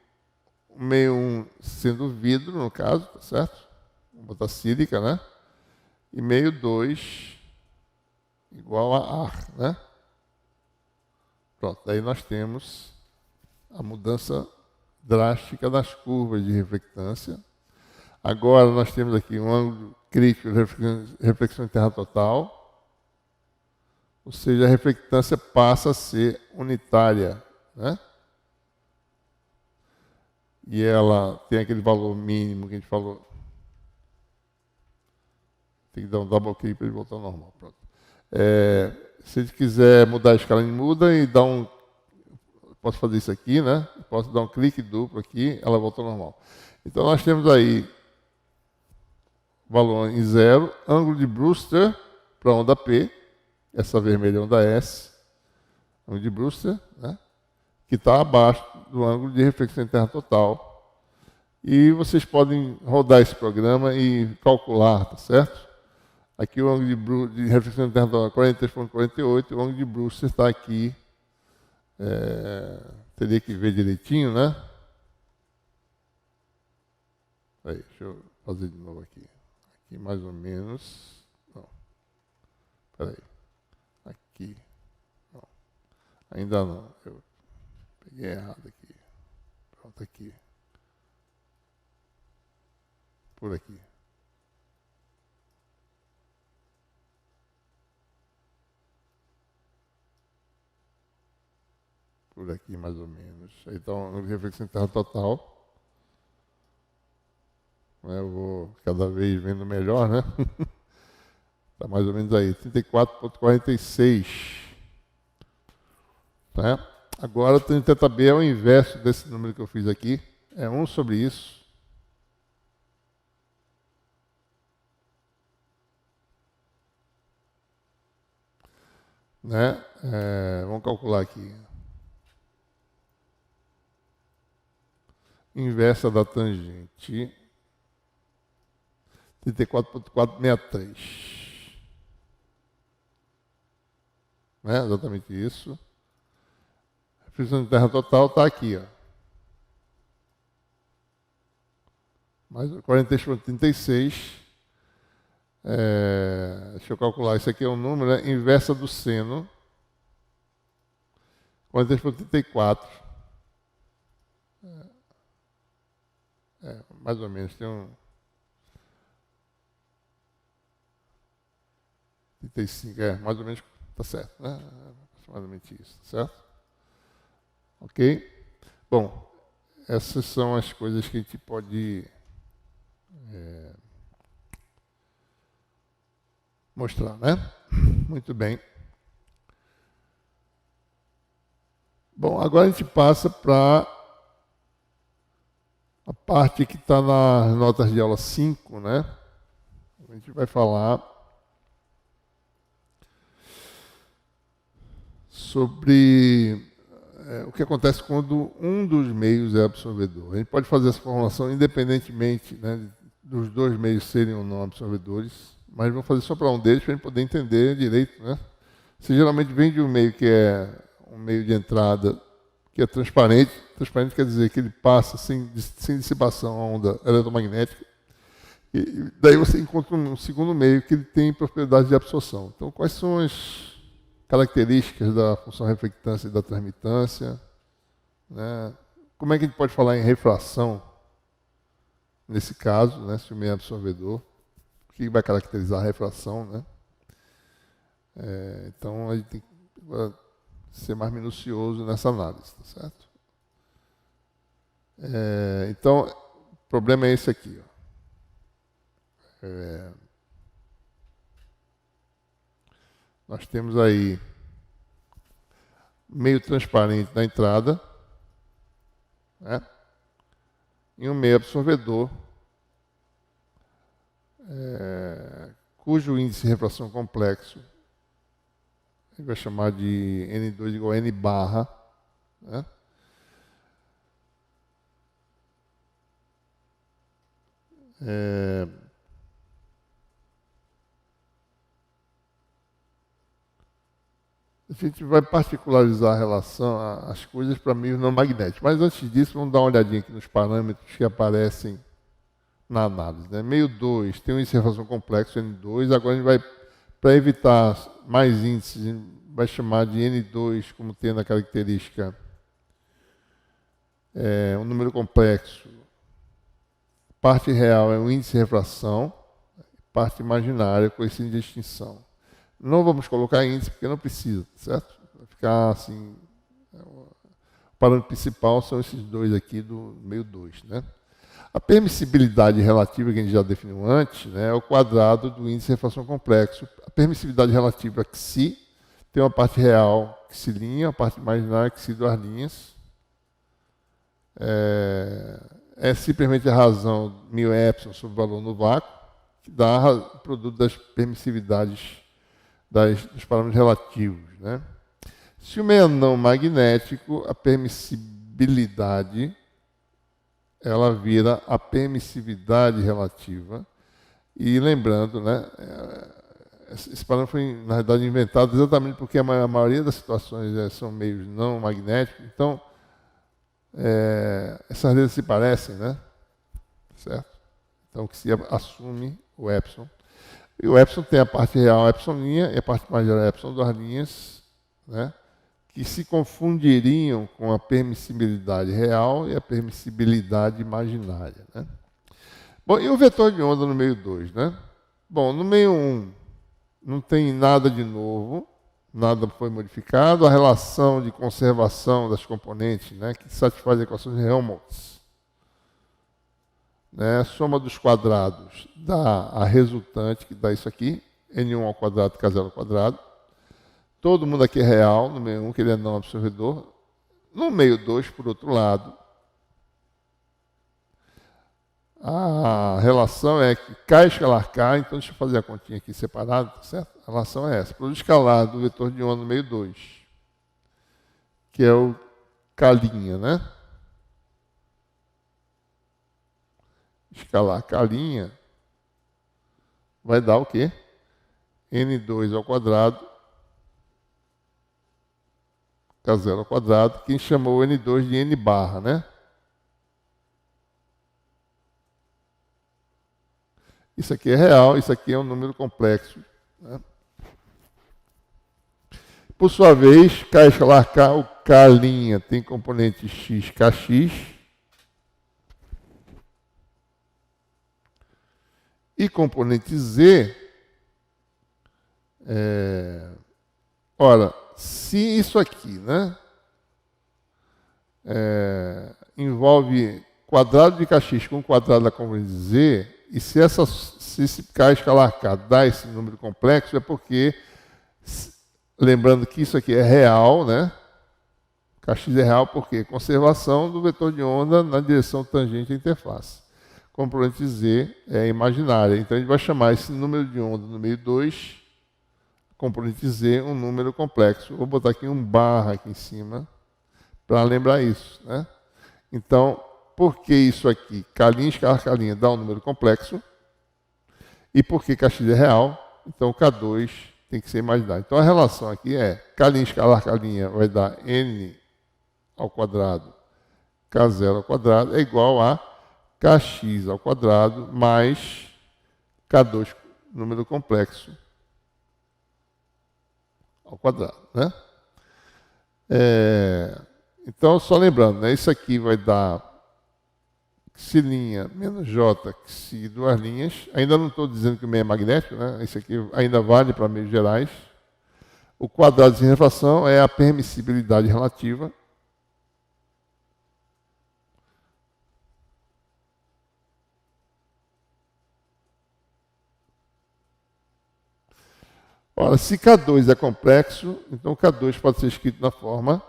1 sendo vidro, no caso, tá certo? Vou botar sílica, né? E meio 2 igual a ar, né? Pronto, daí nós temos a mudança drástica das curvas de reflectância. Agora nós temos aqui um ângulo crítico de reflexão intertotal, ou seja, a reflectância passa a ser unitária, né? E ela tem aquele valor mínimo que a gente falou. Tem que dar um double click para ele voltar ao normal. Pronto. Se a gente quiser mudar a escala, a gente muda e dá um... Posso fazer isso aqui, né? Posso dar um clique duplo aqui, ela volta ao normal. Então nós temos aí valor em 0, ângulo de Brewster para a onda P, essa vermelha é onda S, ângulo de Brewster, né? Que está abaixo do ângulo de reflexão interna total. E vocês podem rodar esse programa e calcular, tá certo? Aqui o ângulo de reflexão interna total é 43,48, o ângulo de Brewster está aqui. Teria que ver direitinho, né? Aí, deixa eu fazer de novo aqui. Aqui mais ou menos. Não. Espera aí. Aqui. Não. Ainda não. Eu peguei errado aqui. Pronto, aqui. Por aqui. Por aqui, mais ou menos. Então, no reflexão interna total. Eu vou cada vez vendo melhor, né? Está mais ou menos aí, 34,46. Tá? Agora, o tangente θB é o inverso desse número que eu fiz aqui. É 1 sobre isso. Né? Vamos calcular aqui. Inversa da tangente. 34,463. Né? Exatamente isso. A reflexão de terra total está aqui, ó. Mais 43,36. Deixa eu calcular. Isso aqui é um número, né? Inversa do seno. 43,34. Mais ou menos. Tem um... 35, mais ou menos, está certo, né? Aproximadamente isso, certo? Ok? Bom, essas são as coisas que a gente pode mostrar, né? Muito bem. Bom, agora a gente passa para a parte que está nas notas de aula 5, né? A gente vai falar sobre o que acontece quando um dos meios é absorvedor. A gente pode fazer essa formulação independentemente, né, dos dois meios serem ou não absorvedores, mas vamos fazer só para um deles para a gente poder entender direito, né? Se geralmente vem de um meio que é um meio de entrada que é transparente, transparente quer dizer que ele passa sem dissipação a onda eletromagnética, e daí você encontra um segundo meio que ele tem propriedade de absorção. Então, quais são as características da função reflectância e da transmitância, né? Como é que a gente pode falar em refração nesse caso, né, se o meio é absorvedor? O que vai caracterizar a refração, né? Então a gente tem que ser mais minucioso nessa análise, tá certo? Então o problema é esse aqui, ó. Nós temos aí meio transparente na entrada, né? E um meio absorvedor, cujo índice de refração complexo a gente vai chamar de N2 igual a N barra, né? A gente vai particularizar a relação, as coisas para meios não magnéticos. Mas antes disso, vamos dar uma olhadinha aqui nos parâmetros que aparecem na análise, né? Meio 2 tem um índice de refração complexo, N2. Agora a gente vai, para evitar mais índices, a gente vai chamar de N2 como tendo a característica um número complexo. Parte real é o índice de refração, parte imaginária, coeficiente de extinção. Não vamos colocar índice porque não precisa, certo? Vai ficar assim. O parâmetro principal são esses dois aqui do meio 2, né? A permissibilidade relativa, que a gente já definiu antes, né, é o quadrado do índice de refração complexo. A permissibilidade relativa é xi tem uma parte real xi', uma parte imaginária xi 2 linhas. É simplesmente a razão μ sobre o valor no vácuo, que dá o produto das permissividades dos parâmetros relativos, né? Se o meio é não magnético, a permissibilidade ela vira a permissividade relativa. E lembrando, né, esse parâmetro foi, na verdade, inventado exatamente porque a maioria das situações são meios não magnéticos, então essas letras se parecem, né? Certo? Então, que se assume o epsilon. E o epsilon tem a parte real epsilon linha e a parte imaginária epsilon 2 linhas, né, que se confundiriam com a permissibilidade real e a permissibilidade imaginária, né? Bom, e o vetor de onda no meio 2, né? Bom, no meio 1 não tem nada de novo, nada foi modificado, a relação de conservação das componentes, né, que satisfaz a equação de Helmholtz, né, a soma dos quadrados dá a resultante, que dá isso aqui, N1 ao quadrado, K0 ao quadrado. Todo mundo aqui é real, no meio 1, que ele é não absorvedor. No meio 2, por outro lado, a relação é que K escalar K, então deixa eu fazer a continha aqui separada, tá certo? A relação é essa, produto escalar do vetor de onda no meio 2, que é o K', né? Escalar K' vai dar o quê? N2 ao quadrado, K0 ao quadrado, quem chamou N2 de N barra, né? Isso aqui é real, isso aqui é um número complexo, né? Por sua vez, K escalar K, o K' tem componente x, kx, e componente z, ora, se isso aqui, né, envolve quadrado de Cauchy com quadrado da componente Z, e se esse K escalar K dá esse número complexo, é porque, lembrando que isso aqui é real, né? Cauchy é real porque conservação do vetor de onda na direção tangente à interface. Componente Z é imaginária, então a gente vai chamar esse número de onda no meio 2, componente Z, um número complexo. Vou botar aqui um barra aqui em cima, para lembrar isso, né? Então, por que isso aqui? K' escalar K' dá um número complexo. E por que Cauchy é real? Então, K2 tem que ser imaginário. Então, a relação aqui é K' escalar K' vai dar N ao quadrado, K0 ao quadrado, é igual a Kx ao quadrado mais K2, número complexo, ao quadrado, né? Então, só lembrando, né, isso aqui vai dar Xi' menos J, Xi, duas linhas. Ainda não estou dizendo que o meio é magnético, né? Isso aqui ainda vale para meios gerais. O quadrado de refração é a permissibilidade relativa. Ora, se K2 é complexo, então K2 pode ser escrito na forma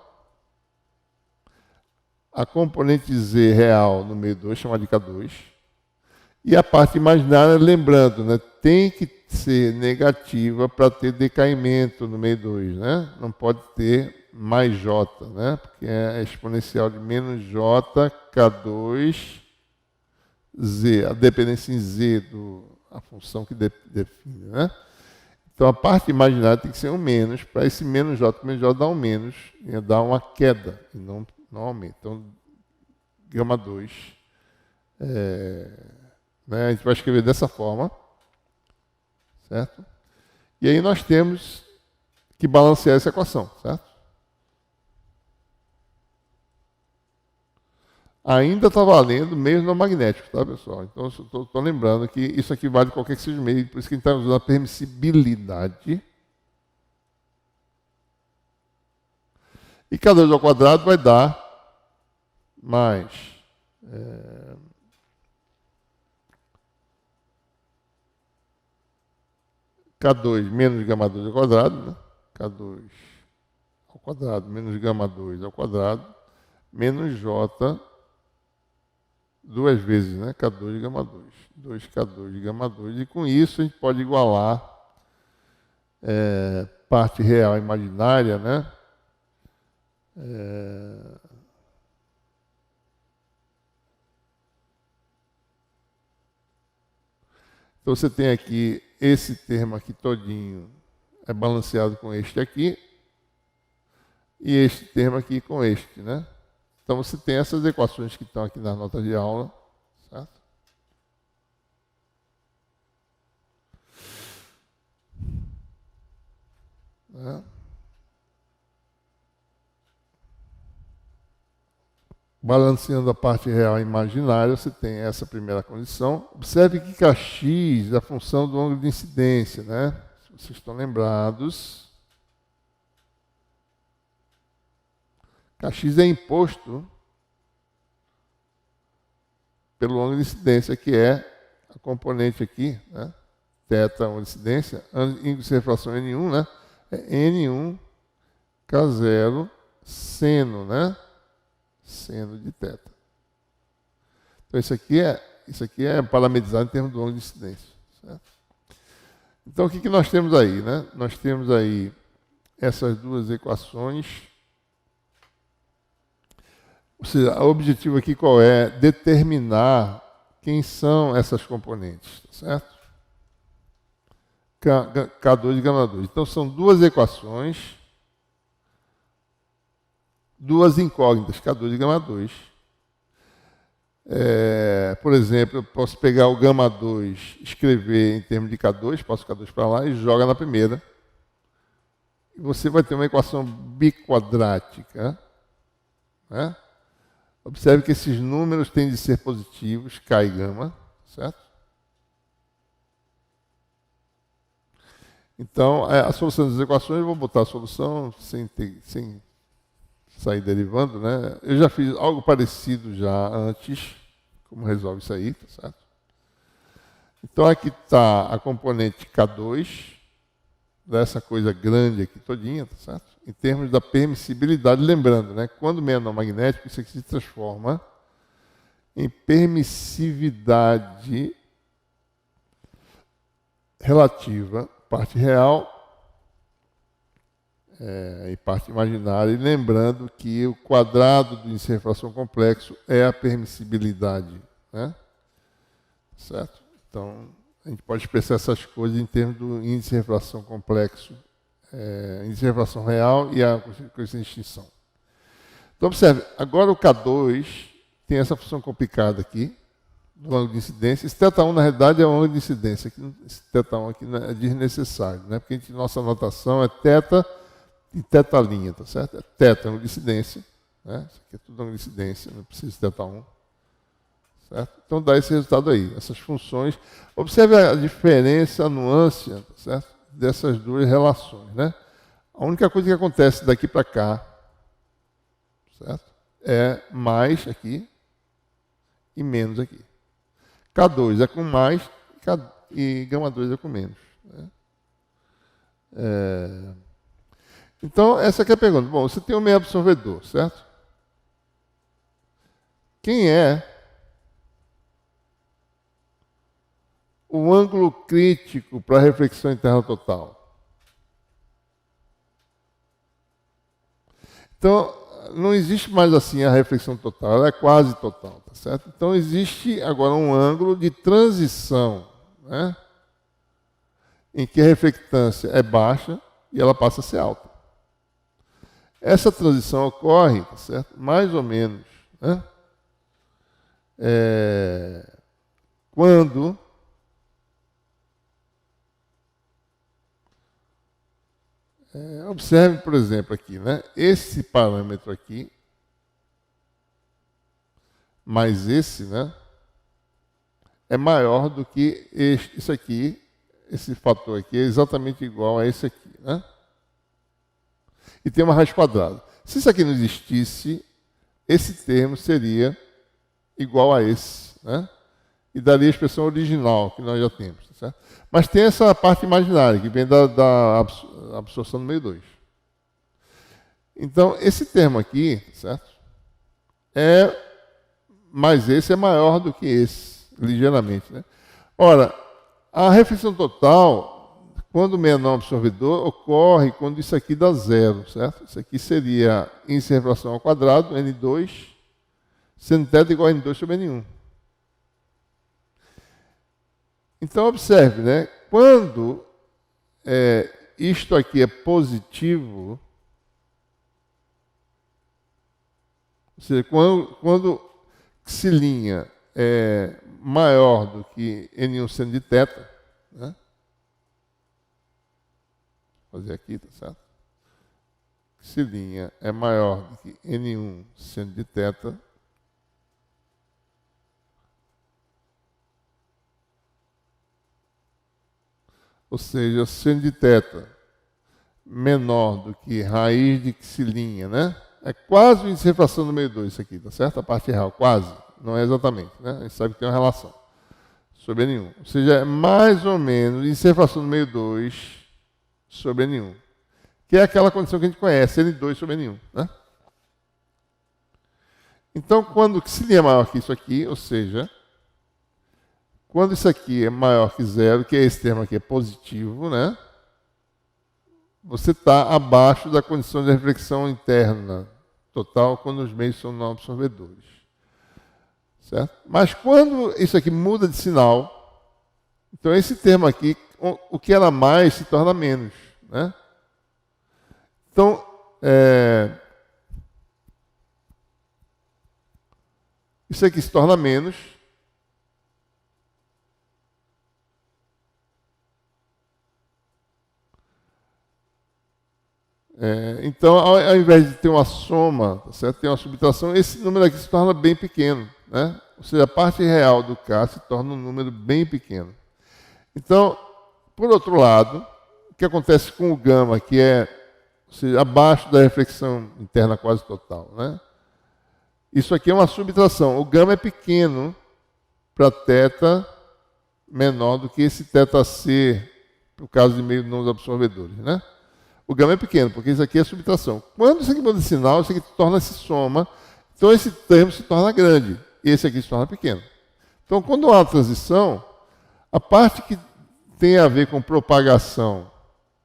a componente Z real no meio 2, chamada de K2, e a parte imaginária, lembrando, né, tem que ser negativa para ter decaimento no meio 2, né? Não pode ter mais J, né? Porque é exponencial de menos J, K2, Z, a dependência em Z, a função que define, né? Então, a parte imaginária tem que ser um menos, para esse menos J dar um menos, ia dar uma queda, e não aumento. Então, gama 2, né, a gente vai escrever dessa forma, certo? E aí nós temos que balancear essa equação, certo? Ainda está valendo meios não magnéticos, tá, pessoal? Então, estou lembrando que isso aqui vale qualquer que seja meio, por isso que a gente está usando a permissibilidade. E K2 ao quadrado vai dar mais K2 menos gama 2 ao quadrado, né? K2 ao quadrado menos gama 2 ao quadrado, menos J duas vezes, né? K2 gama 2. 2K2 gama 2. E com isso a gente pode igualar parte real imaginária, né? Então você tem aqui esse termo aqui todinho é balanceado com este aqui e este termo aqui com este, né? Então você tem essas equações que estão aqui nas notas de aula, certo? Balanceando a parte real e imaginária, você tem essa primeira condição. Observe que Kx é a função do ângulo de incidência, né? Se vocês estão lembrados, Kx é imposto pelo ângulo de incidência, que é a componente aqui, né? Θ, ângulo de incidência, índice de refração N1, né? É N1 K0 seno, né? Seno de θ. Então, isso aqui é parametrizado em termos do ângulo de incidência. Certo? Então, o que nós temos aí? Né? Nós temos aí essas duas equações. Ou seja, o objetivo aqui qual é? Determinar quem são essas componentes. Tá certo? K2 e gama 2. Então, são duas equações, duas incógnitas, K2 e gama 2. Por exemplo, eu posso pegar o gama 2, escrever em termos de K2, passo K2 para lá e joga na primeira. E você vai ter uma equação biquadrática. Né? Observe que esses números têm de ser positivos, K e gama, certo? Então, a solução das equações, eu vou botar a solução sem sair derivando, né? Eu já fiz algo parecido já antes, como resolve isso aí, tá certo? Então aqui está a componente K2, dessa coisa grande aqui todinha, tá certo? Em termos da permissibilidade, lembrando, né? Quando menor magnético, isso aqui se transforma em permissividade relativa, parte real e parte imaginária, e lembrando que o quadrado do índice de refração complexo é a permissibilidade, né? Certo? Então, a gente pode expressar essas coisas em termos do índice de refração complexo, índice de refração real e a coeficiente de extinção. Então, observe, agora o K2 tem essa função complicada aqui, do ângulo de incidência. Esse θ1, na realidade, é o ângulo de incidência. Esse θ1 aqui é desnecessário, né? Porque nossa notação é θ e θ', tá certo? É θ, ângulo de incidência, né? Isso aqui é tudo ângulo de incidência, não precisa de θ1. Certo? Então dá esse resultado aí, essas funções. Observe a diferença, a nuance, tá certo? Dessas duas relações, né? A única coisa que acontece daqui para cá, certo? É mais aqui e menos aqui. K2 é com mais e γ2 é com menos, né? Então, essa aqui é a pergunta. Bom, você tem um meio absorvedor, certo? Quem é o ângulo crítico para a reflexão interna total? Então, não existe mais assim a reflexão total, ela é quase total, tá certo? Então, existe agora um ângulo de transição, né? Em que a reflectância é baixa e ela passa a ser alta. Essa transição ocorre, tá certo? Mais ou menos, né? Quando observe, por exemplo, aqui, né? Esse parâmetro aqui, mais esse, né? É maior do que isso aqui, esse fator aqui é exatamente igual a esse aqui, né? E tem uma raiz quadrada. Se isso aqui não existisse, esse termo seria igual a esse, né? E daria a expressão original que nós já temos, tá certo? Mas tem essa parte imaginária, que vem da absorção do meio 2. Então, esse termo aqui, certo? Mas esse é maior do que esse, ligeiramente, né? Ora, a reflexão total, quando menor absorvedor, ocorre quando isso aqui dá zero, certo? Isso aqui seria índice de refração ao quadrado, N2, sendo θ igual a N2 sobre N1. Então, observe, né? Quando isto aqui é positivo, ou seja, quando x'linha é maior do que N1 seno de θ, né? Vou fazer aqui, tá certo? X'linha é maior do que N1 seno de θ, ou seja, seno de θ menor do que raiz de x'linha, né? É quase o índice de refração do meio 2 isso aqui, tá certo? A parte real, quase. Não é exatamente, né? A gente sabe que tem uma relação sobre N1. Ou seja, é mais ou menos o índice de refração do meio 2 sobre N1. Que é aquela condição que a gente conhece, N2 sobre N1, né? Então, quando x'linha é maior que isso aqui, ou seja, quando isso aqui é maior que zero, que é esse termo aqui é positivo, né? Você está abaixo da condição de reflexão interna total quando os meios são não absorvedores. Certo? Mas quando isso aqui muda de sinal, então esse termo aqui, o que era mais se torna menos, né? Então, isso aqui se torna menos. Então, ao invés de ter uma soma, tá certo? Tem uma subtração, esse número aqui se torna bem pequeno, né? Ou seja, a parte real do K se torna um número bem pequeno. Então, por outro lado, o que acontece com o gama, que é, ou seja, abaixo da reflexão interna quase total, né? Isso aqui é uma subtração. O gama é pequeno para θ menor do que esse θc, no caso de meios não absorvedores, né? O gama é pequeno, porque isso aqui é subtração. Quando isso aqui muda de sinal, isso aqui torna-se soma. Então esse termo se torna grande, e esse aqui se torna pequeno. Então quando há uma transição, a parte que tem a ver com propagação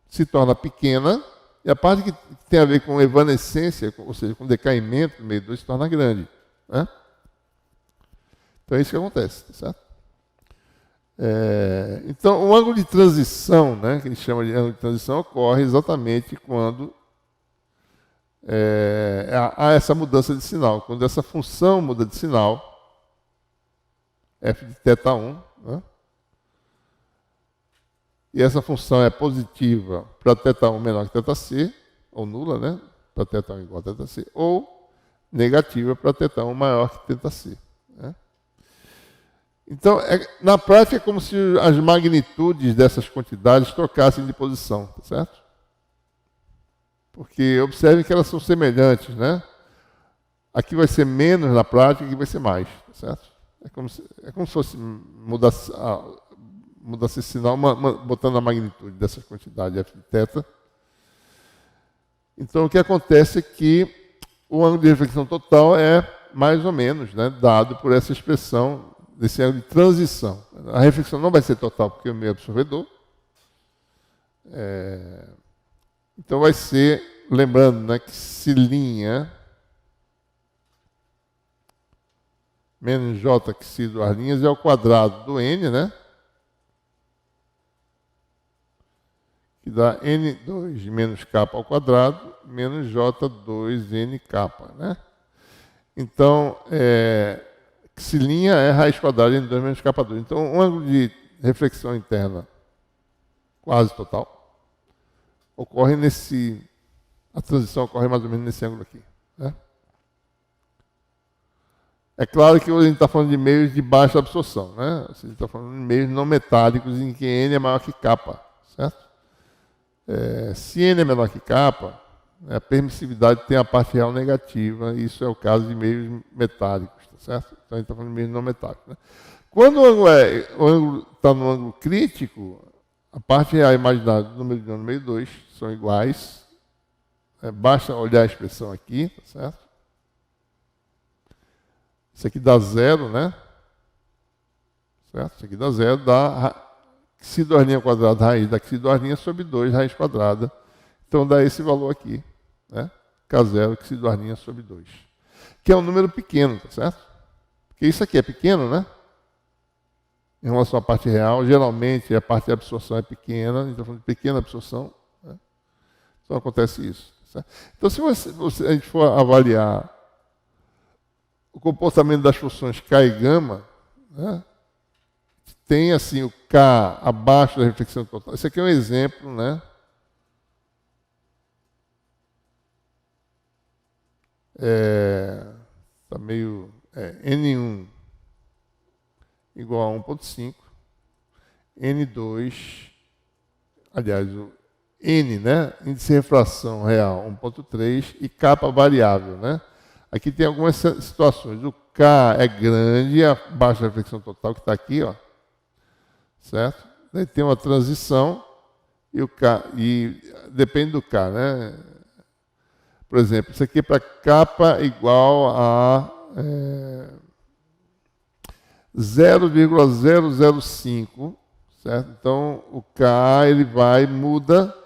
se torna pequena, e a parte que tem a ver com evanescência, ou seja, com decaimento do meio 2, se torna grande, né? Então é isso que acontece, tá certo? Então, o ângulo de transição, né, que a gente chama de ângulo de transição, ocorre exatamente quando há essa mudança de sinal. Quando essa função muda de sinal, f de θ1, né, e essa função é positiva para θ1 menor que θc, ou nula, né, para θ1 igual a θc, ou negativa para θ1 maior que θc. Né? Então, na prática, é como se as magnitudes dessas quantidades trocassem de posição, tá certo? Porque observem que elas são semelhantes, né? Aqui vai ser menos na prática, aqui vai ser mais, tá certo? É como se fosse mudasse esse sinal, botando a magnitude dessas quantidades f de θ. Então, o que acontece é que o ângulo de reflexão total é mais ou menos, né, dado por essa expressão desse ângulo de transição. A reflexão não vai ser total, porque é o meio absorvedor. Então vai ser, lembrando, né, que psi' menos j psi duas linhas é o quadrado do n, né? Que dá n2 menos k ao quadrado menos j2nk, né? Então, psi' é raiz quadrada de n2 menos k2. Então, um ângulo de reflexão interna quase total ocorre a transição ocorre mais ou menos nesse ângulo aqui, né? É claro que hoje a gente está falando de meios de baixa absorção, né? A gente está falando de meios não metálicos em que n é maior que k, certo? Se n é menor que k, a permissividade tem a parte real negativa, e isso é o caso de meios metálicos, tá certo? Então a gente está falando de meios não metálicos, né? Quando o ângulo está no ângulo crítico, a parte real e imaginária do número de 1 e número 2 são iguais. Basta olhar a expressão aqui, tá certo? Isso aqui dá zero, né? Certo? Isso aqui dá zero, dá psi² quadrada raiz da psi² sobre 2 raiz quadrada. Então dá esse valor aqui, né? K0 psi² sobre 2. Que é um número pequeno, tá certo? Porque isso aqui é pequeno, né? Em relação à parte real, geralmente a parte de absorção é pequena, a gente está falando de pequena absorção, né? Então acontece isso. Certo? Então, se a gente for avaliar o comportamento das funções K e gama, né, tem assim o K abaixo da reflexão total. Esse aqui é um exemplo, né? Está meio N1 igual a 1,5, N2, aliás, o N, né? Índice de refração real 1,3 e K variável, né? Aqui tem algumas situações. O K é grande, abaixo da reflexão total, que está aqui, ó, certo? Daí tem uma transição e o K, e depende do K, né? Por exemplo, isso aqui é para K igual a 0,005, certo? Então o K ele muda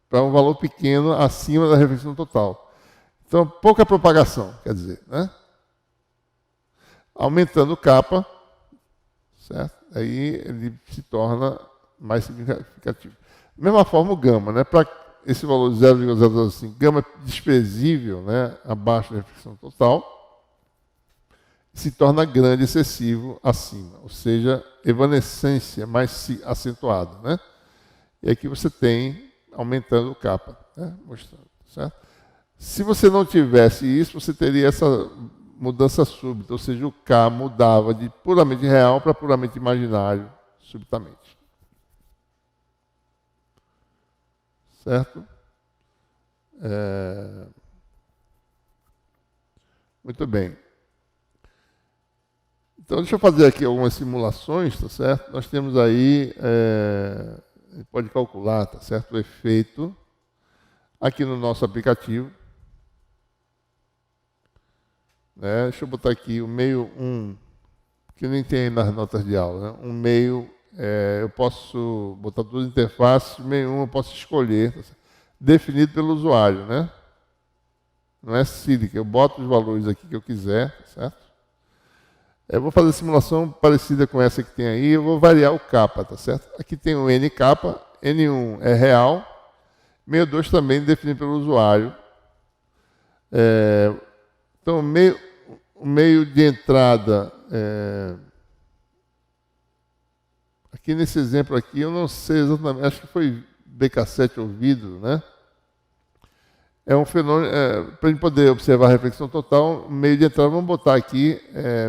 para um valor pequeno acima da reflexão total. Então pouca propagação, quer dizer, né? Aumentando o K, certo? Aí ele se torna mais significativo. Da mesma forma o gama, né? Para esse valor de 0,005, gama desprezível, né? Abaixo da reflexão total, se torna grande, excessivo acima, ou seja, evanescência mais acentuada, né? E aqui você tem aumentando o K, né? Mostrando, certo? Se você não tivesse isso, você teria essa mudança súbita, ou seja, o K mudava de puramente real para puramente imaginário subitamente. Certo? Muito bem. Então, deixa eu fazer aqui algumas simulações, tá certo? Nós temos aí, pode calcular, tá certo? O efeito aqui no nosso aplicativo. Deixa eu botar aqui o meio 1, que nem tem aí nas notas de aula, né? Um meio, eu posso botar duas interfaces, meio 1 eu posso escolher, tá certo? Definido pelo usuário, né? Não é sílica, eu boto os valores aqui que eu quiser, tá certo? Eu vou fazer simulação parecida com essa que tem aí, eu vou variar o capa, tá certo? Aqui tem o N capa, N1 é real, meio 2 também definido pelo usuário. Então, o meio de entrada, aqui nesse exemplo aqui, eu não sei exatamente, acho que foi B-cassete ou vidro, né? É um fenômeno, para a gente poder observar a reflexão total, meio de entrada, vamos botar aqui,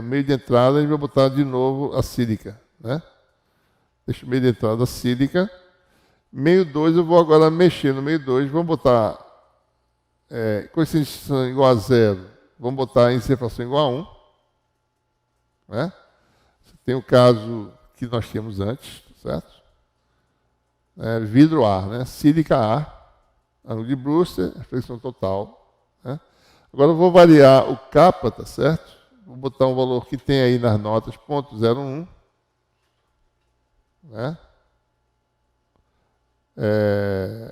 meio de entrada, a gente vai botar de novo a sílica, né? Deixa o meio de entrada a sílica. Meio 2, eu vou agora mexer no meio 2, vamos botar coeficiente igual a 0, vamos botar incertação igual a 1, né? Você tem o caso que nós tínhamos antes, certo? Vidro ar, né? Sílica ar. Ângulo de Brewster, reflexão total. Né? Agora eu vou variar o capa, tá certo? Vou botar um valor que tem aí nas notas, 0,01. Né?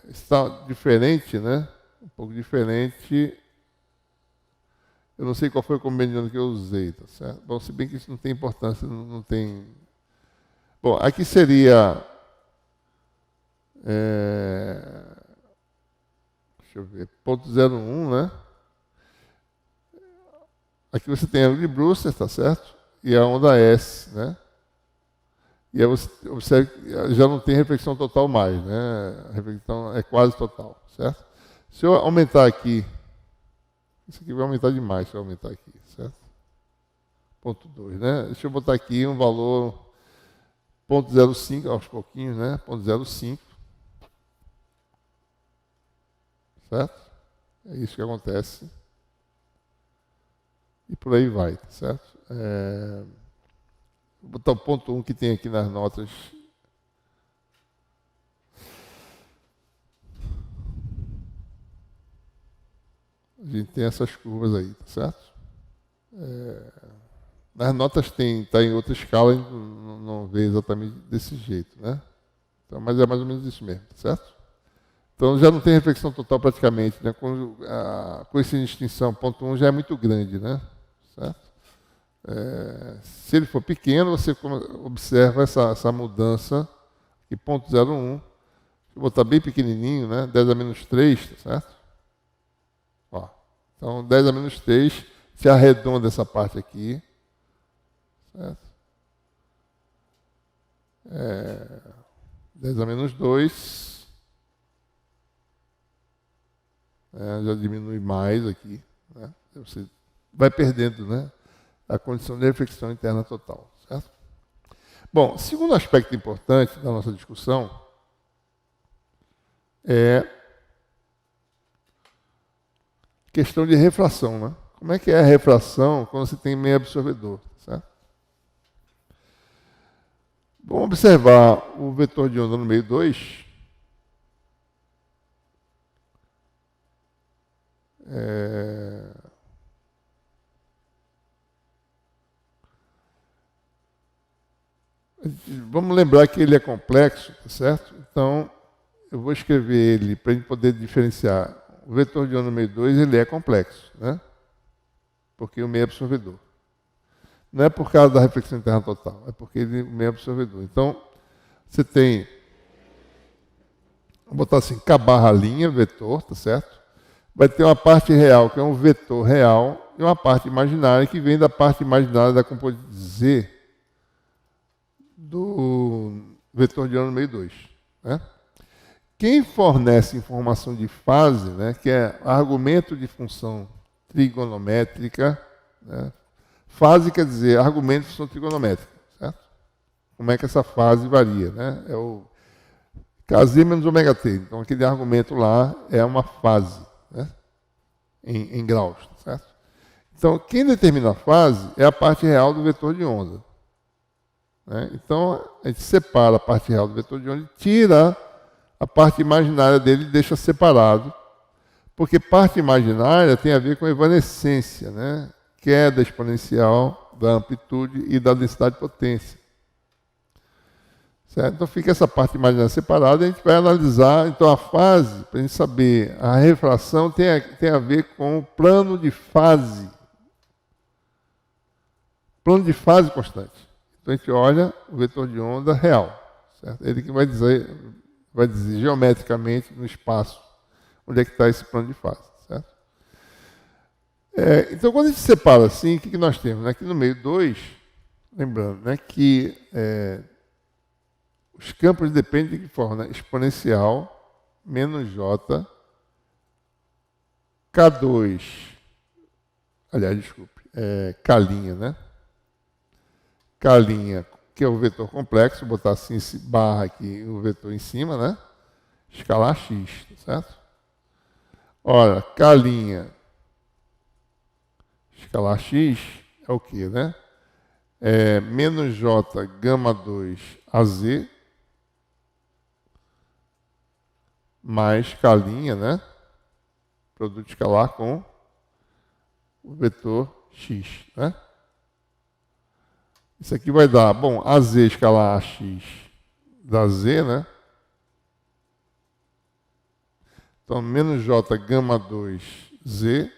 Está diferente, né? Um pouco diferente. Eu não sei qual foi o comediante que eu usei, tá certo? Bom, se bem que isso não tem importância, não tem... Bom, aqui seria... Deixa eu ver, 0,01, né? Aqui você tem a ângulo de Brewster, tá certo? E a onda S, né? E aí você observa que já não tem reflexão total mais, né? A reflexão é quase total, certo? Se eu aumentar aqui, isso aqui vai aumentar demais se eu aumentar aqui, certo? 0,2, né? Deixa eu botar aqui um valor 0,05, aos pouquinhos, né? 0,05. Certo? É isso que acontece. E por aí vai, tá certo? Vou botar o ponto 1 que tem aqui nas notas. A gente tem essas curvas aí, tá certo? Nas notas está em outra escala, a gente não vê exatamente desse jeito, né? Então, mas é mais ou menos isso mesmo, tá certo? Então já não tem reflexão total praticamente, né? Com essa extinção, ponto 1 já é muito grande, né? Certo? Se ele for pequeno, você observa essa mudança, que ponto 0,1, deixa eu botar bem pequenininho, né? 10 a menos 3, tá certo? Ó, então 10 a menos 3, se arredonda essa parte aqui, certo? 10 a menos 2, já diminui mais aqui, né? Você vai perdendo, né, a condição de reflexão interna total, certo? Bom, segundo aspecto importante da nossa discussão é questão de refração, né? Como é que é a refração quando você tem meio absorvedor, certo? Vamos observar o vetor de onda no meio 2. Vamos lembrar que ele é complexo, tá certo? Então, eu vou escrever ele para a gente poder diferenciar. O vetor de onda no meio 2, ele é complexo, né? Porque o meio é absorvedor. Não é por causa da reflexão interna total, é porque ele é o meio é absorvedor. Então, você tem, vou botar assim, K barra linha, vetor, tá certo? Vai ter uma parte real, que é um vetor real, e uma parte imaginária, que vem da parte imaginária da componente Z do vetor de onda no meio 2. Né? Quem fornece informação de fase, né, que é argumento de função trigonométrica, né? Fase quer dizer argumento de função trigonométrica, certo? Como é que essa fase varia, né? É o Kz menos ômega t. Então, aquele argumento lá é uma fase. em graus, certo? Então, quem determina a fase é a parte real do vetor de onda. Né? Então, a gente separa a parte real do vetor de onda e tira a parte imaginária dele e deixa separado, porque parte imaginária tem a ver com evanescência, né? Queda exponencial da amplitude e da densidade de potência. Certo? Então fica essa parte imaginária separada e a gente vai analisar, então a fase, para a gente saber, a refração tem a ver com o plano de fase. Plano de fase constante. Então a gente olha o vetor de onda real. Certo? Ele que vai dizer geometricamente no espaço onde é que está esse plano de fase. Certo? Então quando a gente separa assim, o que nós temos? Aqui no meio 2, lembrando, né, que os campos dependem de que forma? Né? Exponencial, menos J, K2, aliás, desculpe, K', né? K', que é o vetor complexo, vou botar assim, esse barra aqui, o vetor em cima, né? Escalar X, certo? Ora, K', escalar X é o quê, né? Menos J, gama 2, AZ, mais K', né? Produto escalar com o vetor X, né? Isso aqui vai dar, bom, AZ escalar AX da Z, né? Então, menos J, gama 2, Z.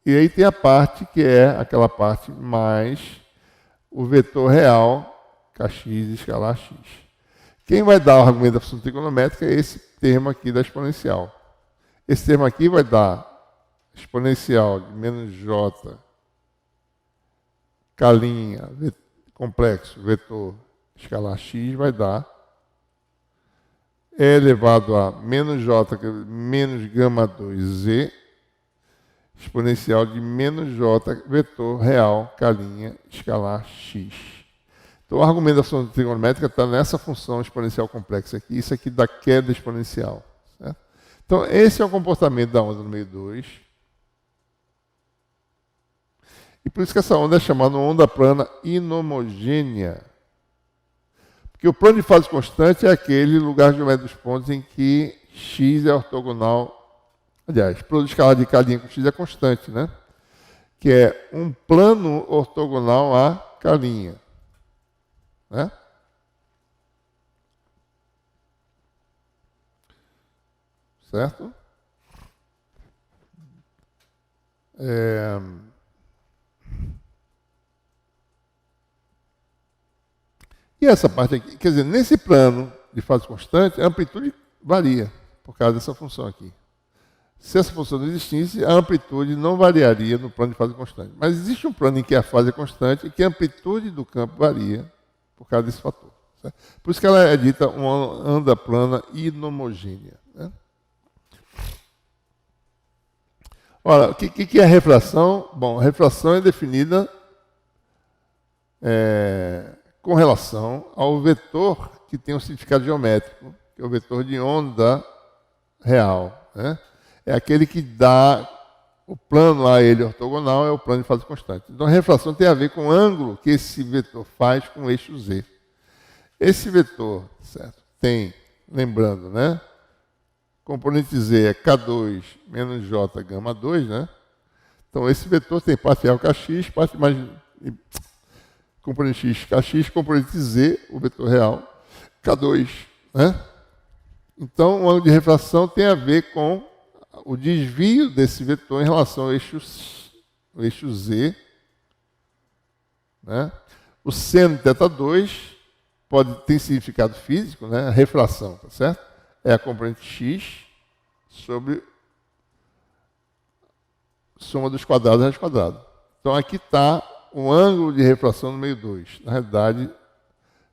E aí tem a parte que é aquela parte mais o vetor real, Kx escalar X. Quem vai dar o argumento da função trigonométrica é esse termo aqui da exponencial. Esse termo aqui vai dar exponencial de menos J, K', complexo, vetor escalar X, vai dar E elevado a menos J, menos gama 2Z, exponencial de menos J, vetor real, K', escalar X. Então, o argumento da função trigonométrica está nessa função exponencial complexa aqui, isso aqui da queda exponencial. Certo? Então, esse é o comportamento da onda no meio 2. E por isso que essa onda é chamada onda plana inhomogênea. Porque o plano de fase constante é aquele lugar geométrico dos pontos em que x é ortogonal. Aliás, o produto escalar de K' com x é constante, né? Que é um plano ortogonal a K'. Né? Certo? E essa parte aqui, quer dizer, nesse plano de fase constante, a amplitude varia por causa dessa função aqui. Se essa função não existisse, a amplitude não variaria no plano de fase constante. Mas existe um plano em que a fase é constante e que a amplitude do campo varia por causa desse fator. Certo? Por isso que ela é dita uma onda plana inhomogênea. Né? Ora, o que é a refração? Bom, a refração é definida com relação ao vetor que tem um significado geométrico, que é o vetor de onda real. Né? É aquele que dá o plano a ele ortogonal, é o plano de fase constante. Então, a refração tem a ver com o ângulo que esse vetor faz com o eixo Z. Esse vetor, certo, tem, lembrando, né? Componente Z é K2 menos J gama 2, né? Então, esse vetor tem parte real Kx, parte mais componente X, Kx, componente Z, o vetor real, K2, né? Então, o ângulo de refração tem a ver com o desvio desse vetor em relação ao eixo Z. Né? O seno de θ2 pode ter significado físico, né? A refração, tá certo? É a componente x sobre soma dos quadrados raiz quadrada. Então, aqui está o ângulo de refração no meio 2. Na realidade,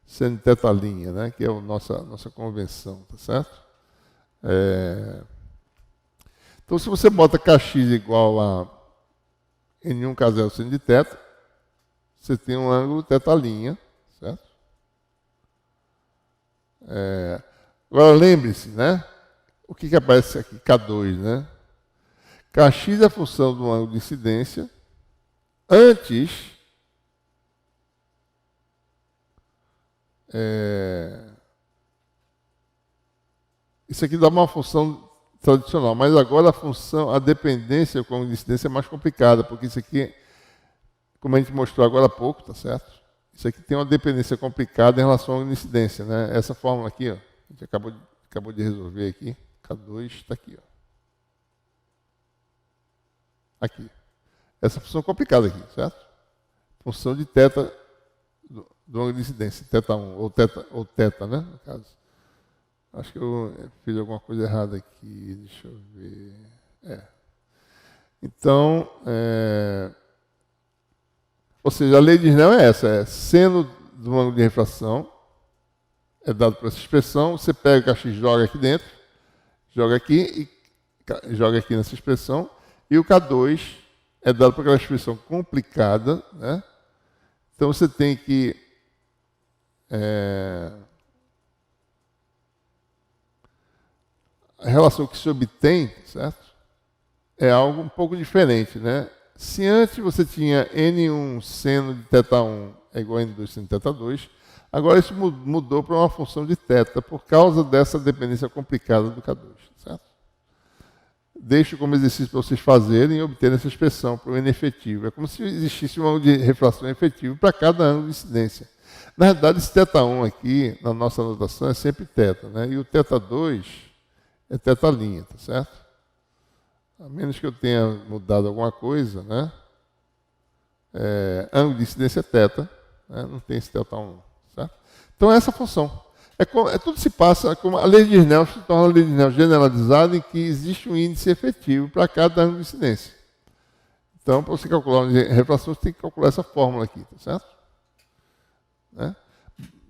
seno de θ', né? Que é a nossa convenção, tá certo? Então, se você bota Kx igual a N1 K0 seno de θ, você tem um ângulo θ', certo? Agora, lembre-se, né? O que aparece aqui? K2, né? Kx é a função do ângulo de incidência antes isso aqui dá uma função tradicional, mas agora a dependência com a incidência é mais complicada, porque isso aqui, como a gente mostrou agora há pouco, tá certo? Isso aqui tem uma dependência complicada em relação à incidência, né? Essa fórmula aqui, ó, a gente acabou de resolver aqui, K2 está aqui, ó. Aqui. Essa função complicada aqui, certo? Função de θ do ângulo de incidência, θ1, ou θ, né, no caso. Acho que eu fiz alguma coisa errada aqui, deixa eu ver. Então, ou seja, a lei de Snell é essa, seno do ângulo de refração, é dado por essa expressão, você pega o Kx, joga aqui dentro, joga aqui e joga aqui nessa expressão, e o K2 é dado por aquela expressão complicada, né? Então você tem que a relação que se obtém, certo? É algo um pouco diferente, né? Se antes você tinha N1 seno de θ1 é igual a N2 seno de θ2, agora isso mudou para uma função de θ por causa dessa dependência complicada do K2, certo? Deixo como exercício para vocês fazerem e obterem essa expressão para o N efetivo. É como se existisse um ângulo de refração efetivo para cada ângulo de incidência. Na verdade, esse θ1 aqui, na nossa anotação, é sempre θ, né? E o θ2 é θ', tá certo? A menos que eu tenha mudado alguma coisa, né? Ângulo de incidência é θ, né? Não tem esse θ1, certo? Então, essa função. Tudo se passa como a lei de Snell se torna a lei de Snell generalizada em que existe um índice efetivo para cada ângulo de incidência. Então, para você calcular a refração, você tem que calcular essa fórmula aqui, tá certo? Né?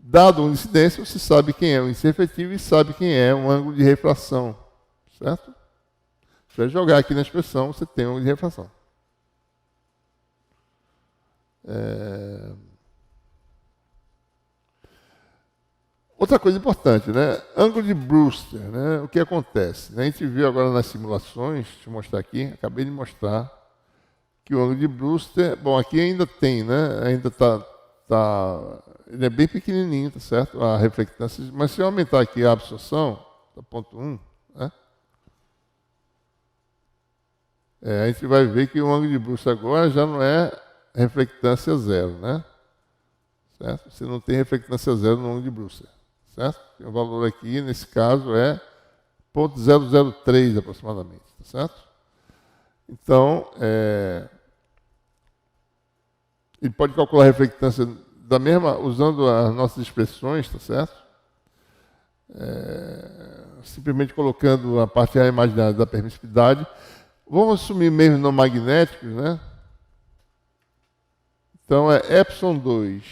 Dado uma incidência, você sabe quem é o índice efetivo e sabe quem é um ângulo de refração, certo? Se você jogar aqui na expressão, você tem um ângulo de refração. Outra coisa importante, né? Ângulo de Brewster, né? O que acontece? A gente viu agora nas simulações, deixa eu mostrar aqui, acabei de mostrar que o ângulo de Brewster, bom, aqui ainda tem, né? Ainda ele é bem pequenininho, tá certo? A reflectância, mas se eu aumentar aqui a absorção, da ponto 1, né? A gente vai ver que o ângulo de Brewster agora já não é reflectância zero, né? Certo? Você não tem reflectância zero no ângulo de Brewster. Certo? O valor aqui, nesse caso, é 0,003 aproximadamente, tá certo? Então, ele pode calcular a reflectância da mesma, usando as nossas expressões, tá certo? Simplesmente colocando a parte imaginária da permissividade. Vamos assumir meios não magnéticos, né? Então, é ε2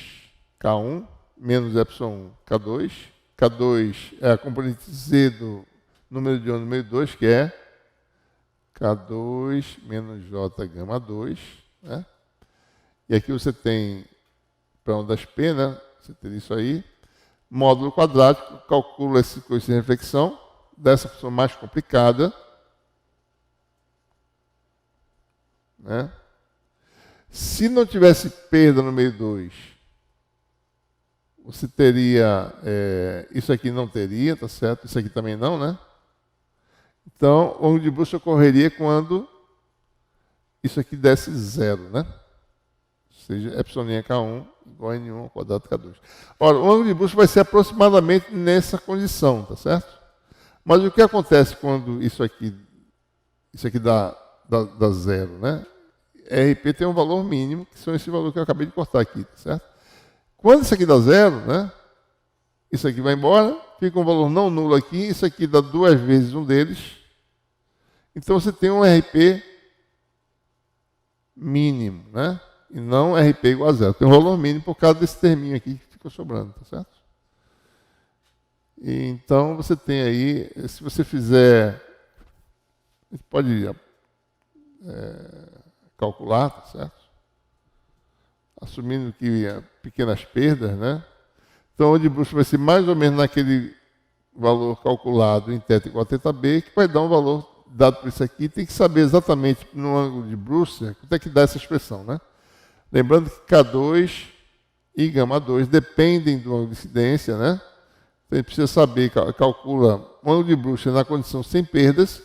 K1 menos ε1 K2. K2 é a componente Z do número de onda número 2, que é K2 menos J gama 2. Né? E aqui você tem, para ondas P, né? Você tem isso aí. Módulo quadrático, calcula esse coeficiente de reflexão, dessa função mais complicada. Né? Se não tivesse perda no meio 2, você teria, isso aqui não teria, tá certo? Isso aqui também não, né? Então, o ângulo de Brewster ocorreria quando isso aqui desse zero, né? Ou seja, ε' K1 igual a N1 ao quadrado K2. Ora, o ângulo de Brewster vai ser aproximadamente nessa condição, tá certo? Mas o que acontece quando isso aqui dá zero, né? RP tem um valor mínimo, que são esse valor que eu acabei de cortar aqui, tá certo? Quando isso aqui dá zero, né? Isso aqui vai embora, fica um valor não nulo aqui, isso aqui dá 2 vezes um deles. Então você tem um RP mínimo, né? E não RP igual a zero. Tem um valor mínimo por causa desse terminho aqui que ficou sobrando, tá certo? E então você tem aí, se você fizer, a gente pode calcular, tá certo? Assumindo que pequenas perdas, né? Então, o de Brewster vai ser mais ou menos naquele valor calculado em θ igual a θb, que vai dar um valor dado por isso aqui, tem que saber exatamente no ângulo de Brewster quanto é que dá essa expressão, né? Lembrando que K2 e γ2 dependem do ângulo de incidência, né? Então, a gente precisa saber, calcula o ângulo de Brewster na condição sem perdas,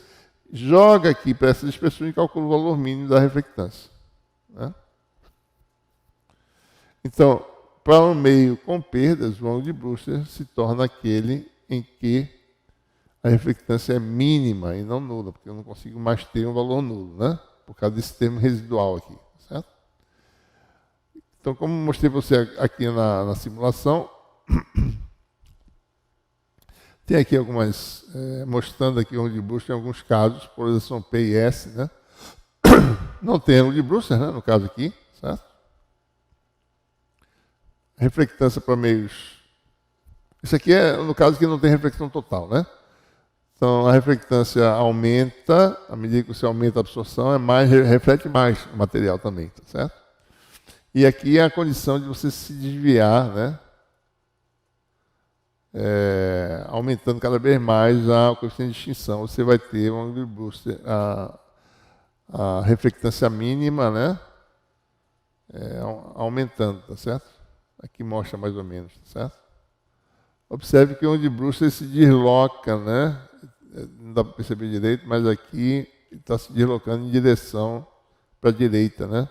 joga aqui para essas expressões e calcula o valor mínimo da reflectância, né? Então, para um meio com perdas, o ângulo de Brewster se torna aquele em que a reflectância é mínima e não nula, porque eu não consigo mais ter um valor nulo, né? Por causa desse termo residual aqui, certo? Então, como mostrei para você aqui na simulação, tem aqui algumas, mostrando aqui o ângulo de Brewster em alguns casos, polarização P e S, né? Não tem ângulo de Brewster, né, no caso aqui, certo? Reflectância para meios... Isso aqui é no caso que não tem reflexão total, né? Então, a reflectância aumenta, à medida que você aumenta a absorção, reflete mais o material também, tá certo? E aqui é a condição de você se desviar, né? Aumentando cada vez mais o coeficiente de extinção. Você vai ter um ângulo de Brewster, a reflectância mínima, né? Aumentando, tá certo? Aqui mostra mais ou menos, tá certo? Observe que o ângulo de Brewster se desloca, né? Não dá para perceber direito, mas aqui está se deslocando em direção para a direita, né?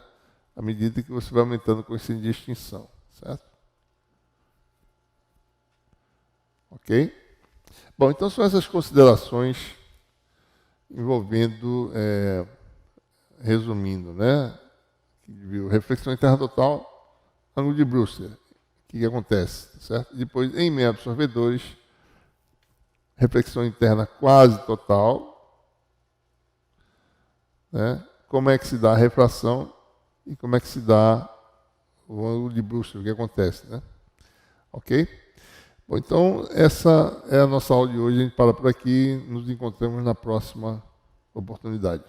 À medida que você vai aumentando o coeficiente de extinção, certo? Ok? Bom, então são essas considerações envolvendo, resumindo, né? Reflexão interna total, ângulo de Brewster. O que acontece, certo? Depois, em meio absorvedores, reflexão interna quase total, né? Como é que se dá a refração e como é que se dá o ângulo de Brewster, o que acontece, né? Ok? Bom, então, essa é a nossa aula de hoje. A gente para por aqui. Nos encontramos na próxima oportunidade.